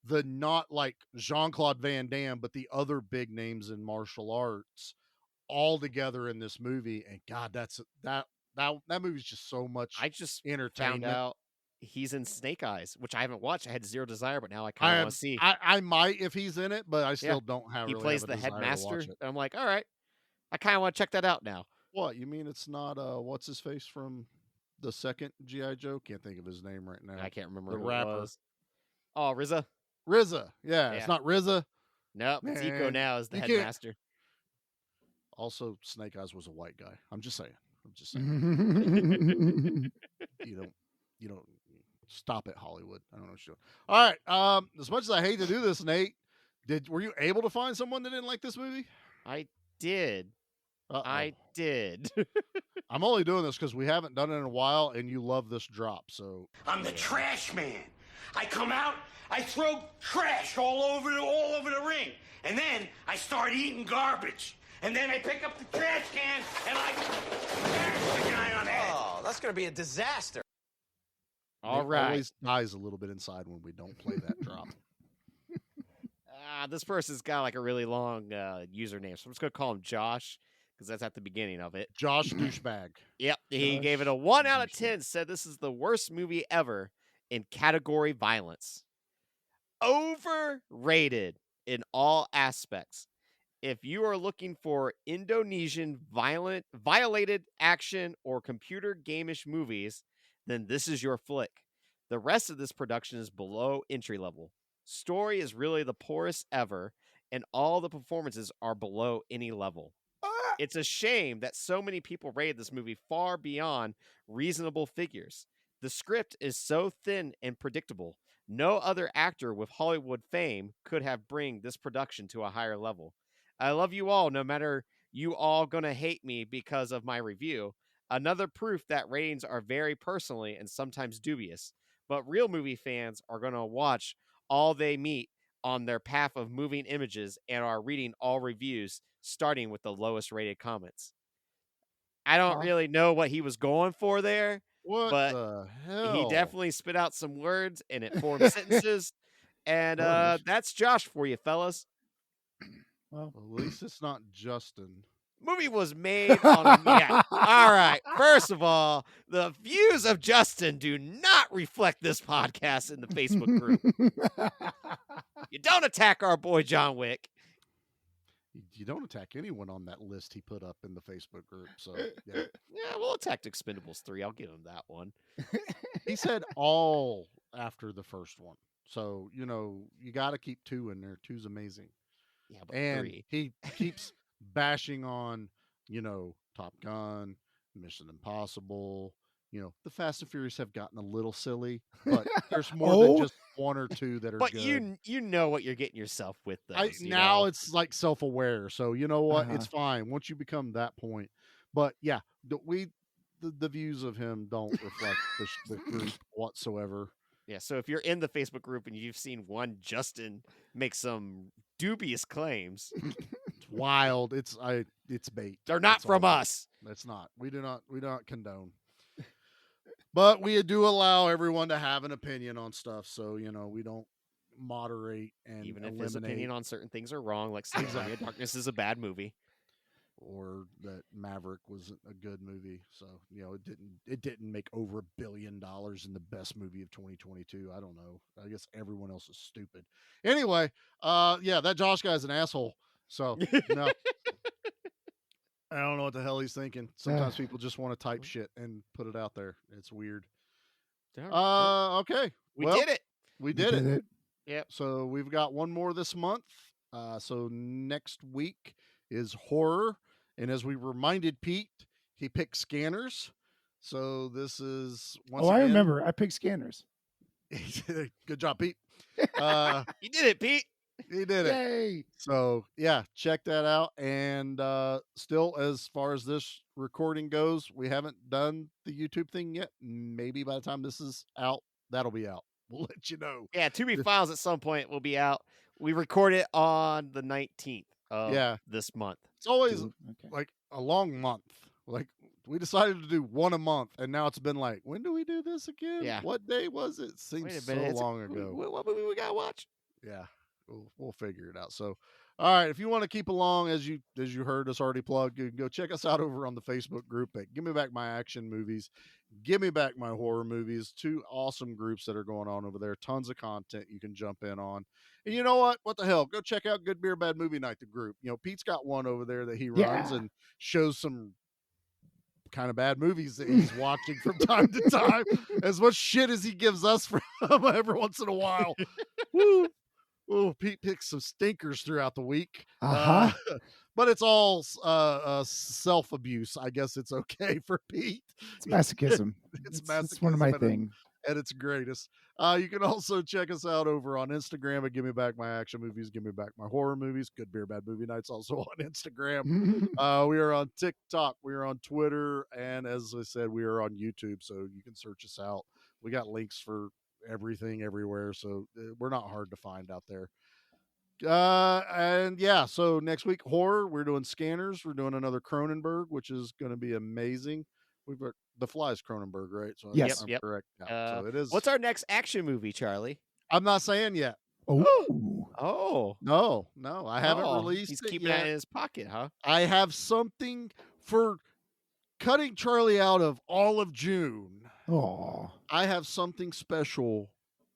the not like Jean-Claude Van Damme, but the other big names in martial arts all together in this movie. And God, that movie's just so much I just entertainment. found out he's in Snake Eyes, which I haven't watched. I had zero desire, but now I kind of want to see. I might if he's in it, but I still don't have. He really plays have the a desire to headmaster, watch and it. I'm like, all right, I kind of want to check that out now. What you mean? It's not what's his face from the second GI Joe? Can't think of his name right now. I can't remember the who rapper. it was. Oh, RZA. RZA. Yeah, it's not RZA. Nope, it's Iko Man, now as the you can't- headmaster. Also, Snake Eyes was a white guy. I'm just saying. You don't. Stop it, Hollywood. I don't know what you're doing. All right. As much as I hate to do this, Nate, were you able to find someone that didn't like this movie? I did. Uh-oh. I did. I'm only doing this because we haven't done it in a while, and you love this drop. So I'm the trash man. I come out, I throw trash all over the ring, and then I start eating garbage. And then I pick up the trash can and I bash the guy on the head. Oh, that's gonna be a disaster. All Nate right. always dies a little bit inside when we don't play that drop. This person's got like a really long username, so I'm just gonna call him Josh because that's at the beginning of it. Josh douchebag. Yep, he gave it a 1 out of 10. Said this is the worst movie ever in category violence. Overrated in all aspects. If you are looking for Indonesian violated action or computer game-ish movies, then this is your flick. The rest of this production is below entry level. Story is really the poorest ever, and all the performances are below any level. It's a shame that so many people rated this movie far beyond reasonable figures. The script is so thin and predictable. No other actor with Hollywood fame could have bring this production to a higher level. I love you all, no matter you all gonna hate me because of my review. Another proof that ratings are very personally and sometimes dubious. But real movie fans are gonna watch all they meet on their path of moving images and are reading all reviews, starting with the lowest rated comments. I don't really know what he was going for there, What but the hell? he definitely spit out some words and it formed sentences. And that's Josh for you, fellas. Well, At least it's not Justin. Movie was made on yeah. All right. First of all, the views of Justin do not reflect this podcast in the Facebook group. You don't attack our boy John Wick. You don't attack anyone on that list he put up in the Facebook group. So yeah. Yeah, we'll attack Expendables 3. I'll give him that one. He said all after the first one. So, you know, you got to keep 2 in there. 2's amazing. Yeah, but And 3. he keeps bashing on, you know, Top Gun, Mission Impossible. You know, the Fast and Furious have gotten a little silly, but there's more than just 1 or 2 that are But good. you know what you're getting yourself with those. Now it's like self-aware. So you know what? Uh-huh. It's fine once you become that point. But yeah, the views of him don't reflect the group whatsoever. Yeah, so if you're in the Facebook group and you've seen one Justin make some dubious claims, It's wild. It's bait. they're not That's from all it is. us. That's not. We do not condone. But we do allow everyone to have an opinion on stuff. So, you know, we don't moderate and Even if eliminate, his opinion on certain things are wrong, like saying Army of Darkness is a bad movie. or that Maverick wasn't a good movie. So, you know, it didn't make over $1 billion in the best movie of 2022. I don't know. I guess everyone else is stupid. Anyway, yeah, that Josh guy's an asshole. So, no. I don't know what the hell he's thinking. Sometimes people just want to type shit and put it out there. It's weird. Okay. We Well, did it. We did it. Yep. So we've got one more this month. So next week is horror. And as we reminded Pete, he picked Scanners. So this is once I again- remember. I picked Scanners. Good job, Pete. You did it, Pete. He did it. Yay! So yeah, check that out. And still, as far as this recording goes, we haven't done the YouTube thing yet. Maybe by the time this is out, that'll be out. We'll let you know. Yeah, To Be Files at some point will be out. We record it on the 19th of this month. It's always Okay. like a long month. Like we decided to do one a month, and now it's been like, when do we do this again? Yeah. What day was it? Seems Wait a so minute. long ago. What movie we gotta watch? Yeah, we'll figure it out. So, all right, if you want to keep along, as you heard us already plug, you can go check us out over on the Facebook group at Give Me Back My Action Movies, Give Me Back My Horror Movies. 2 awesome groups that are going on over there. Tons of content you can jump in on. And you know what? What the hell? Go check out Good Beer Bad Movie Night, the group. You know, Pete's got one over there that he runs and shows some kind of bad movies that he's watching from time to time. As much shit as he gives us from every once in a while. Woo! Oh, Pete picks some stinkers throughout the week. But it's all self-abuse. I guess it's okay for Pete. It's masochism. It's It's one of my masochism at things. at its greatest. You can also check us out over on Instagram at Give Me Back My Action Movies, Give Me Back My Horror Movies, Good Beer Bad Movie Nights, also on Instagram. We are on TikTok, we are on Twitter, and as I said, we are on YouTube, so you can search us out. We got links for everything everywhere, so we're not hard to find out there. And yeah, so next week, horror, we're doing Scanners. We're doing another Cronenberg, which is going to be amazing. We've got The Fly's Cronenberg, right? So Yes. I'm Yep. correct. Yeah, so it is. What's our next action movie, Charlie? I'm not saying yet. Oh, No, I haven't Oh, released He's it keeping yet. that in his pocket, huh? I have something for cutting Charlie out of all of June. Oh, I have something special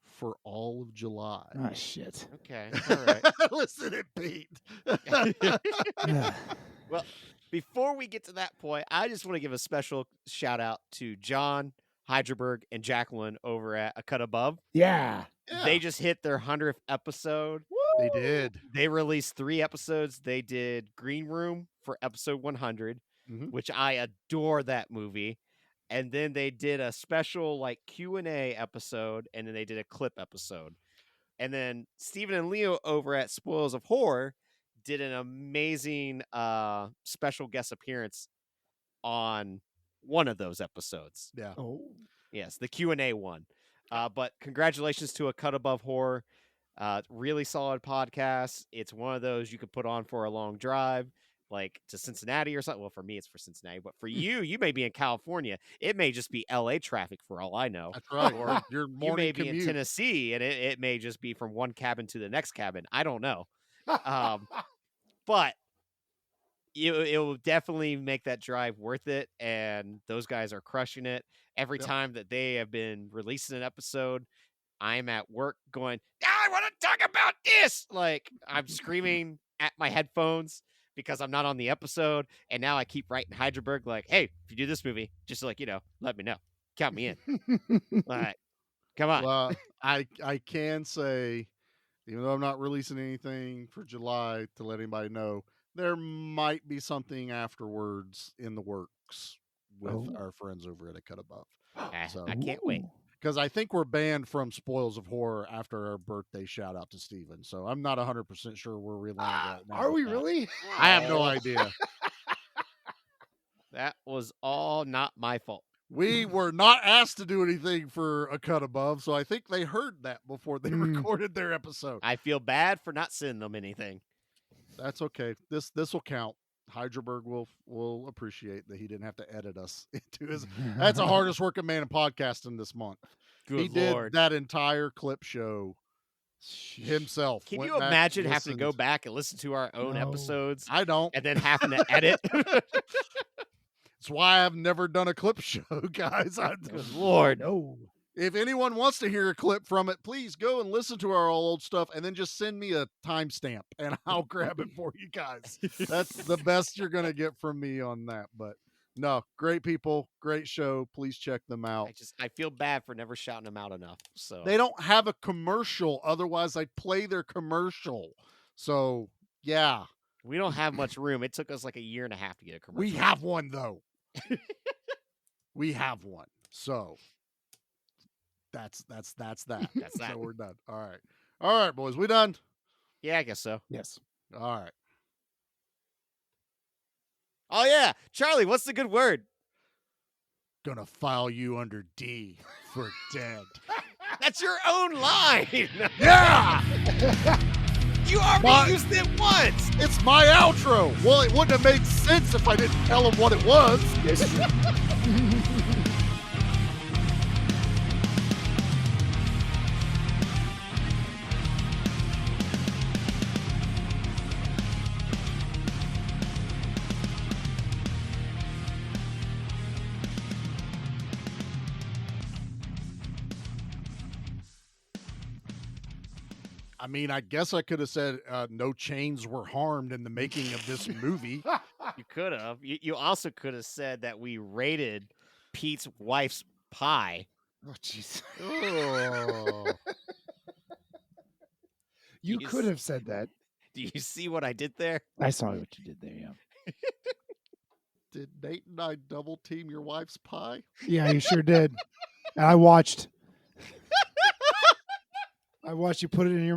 for all of July. ah, shit. Okay, all right. Listen to Pete. Well, before we get to that point, I just want to give a special shout out to John Hydraberg and Jacqueline over at A Cut Above. Yeah. They just hit their 100th episode. They did. They released 3 episodes. They did Green Room for episode 100, which I adore that movie. And then they did a special like Q&A episode, and then they did a clip episode. And then Stephen and Leo over at Spoils of Horror did an amazing special guest appearance on one of those episodes. Yeah. Oh. Yes, the Q&A one. But congratulations to A Cut Above Horror. Really solid podcast. It's one of those you could put on for a long drive, like to Cincinnati or something. Well, for me, it's for Cincinnati, but for you may be in California. It may just be LA traffic for all I know. That's right. Or Your you morning may be commute. in Tennessee, and it may just be from one cabin to the next cabin. I don't know. But it will definitely make that drive worth it, and those guys are crushing it. Every time that they have been releasing an episode, I'm at work going, I want to talk about this. Like, I'm screaming at my headphones because I'm not on the episode. And now I keep writing Hydraberg like, hey, if you do this movie, just like, let me know. Count me in. Like, come on. Well, I can say, even though I'm not releasing anything for July to let anybody know, there might be something afterwards in the works with our friends over at A Cut Above. So, I can't wait. Because I think we're banned from Spoils of Horror after our birthday shout out to Steven. So I'm not 100% sure where we landed right now. Are we with that. really? I have no idea. That was all not my fault. We were not asked to do anything for A Cut Above, so I think they heard that before they recorded their episode. I feel bad for not sending them anything. That's okay. This will count. Hydraberg will appreciate that he didn't have to edit us into his. That's the hardest working man in podcasting this month. Good he Lord. did that entire clip show himself. Can Went you back, imagine having to go listened. back and listen to our own episodes I don't. and then having to edit? That's why I've never done a clip show, guys. Good Lord. No. If anyone wants to hear a clip from it, please go and listen to our old stuff and then just send me a timestamp and I'll grab it for you guys. That's the best you're going to get from me on that. But no, great people, great show. Please check them out. I feel bad for never shouting them out enough. So They don't have a commercial. Otherwise, I'd play their commercial. So, yeah. we don't have much room. It took us like a year and a half to get a commercial. We have one, though. We have one. So, that's that. That's that. So we're done. All right, boys. We done? Yeah, I guess so. Yes. All right. Oh yeah, Charlie, what's the good word? Gonna file you under D for dead. That's your own line. Yeah! You already used it once. It's my outro. Well, it wouldn't have made sense if I didn't tell him what it was. I mean, I guess I could have said no chains were harmed in the making of this movie. You could have. You also could have said that we rated Pete's wife's pie. Oh, jeez. Oh. You You could s- have said that. Do you see what I did there? I saw what you did there, yeah. Did Nate and I double team your wife's pie? Yeah, you sure did. And I watched. I watched you put it in your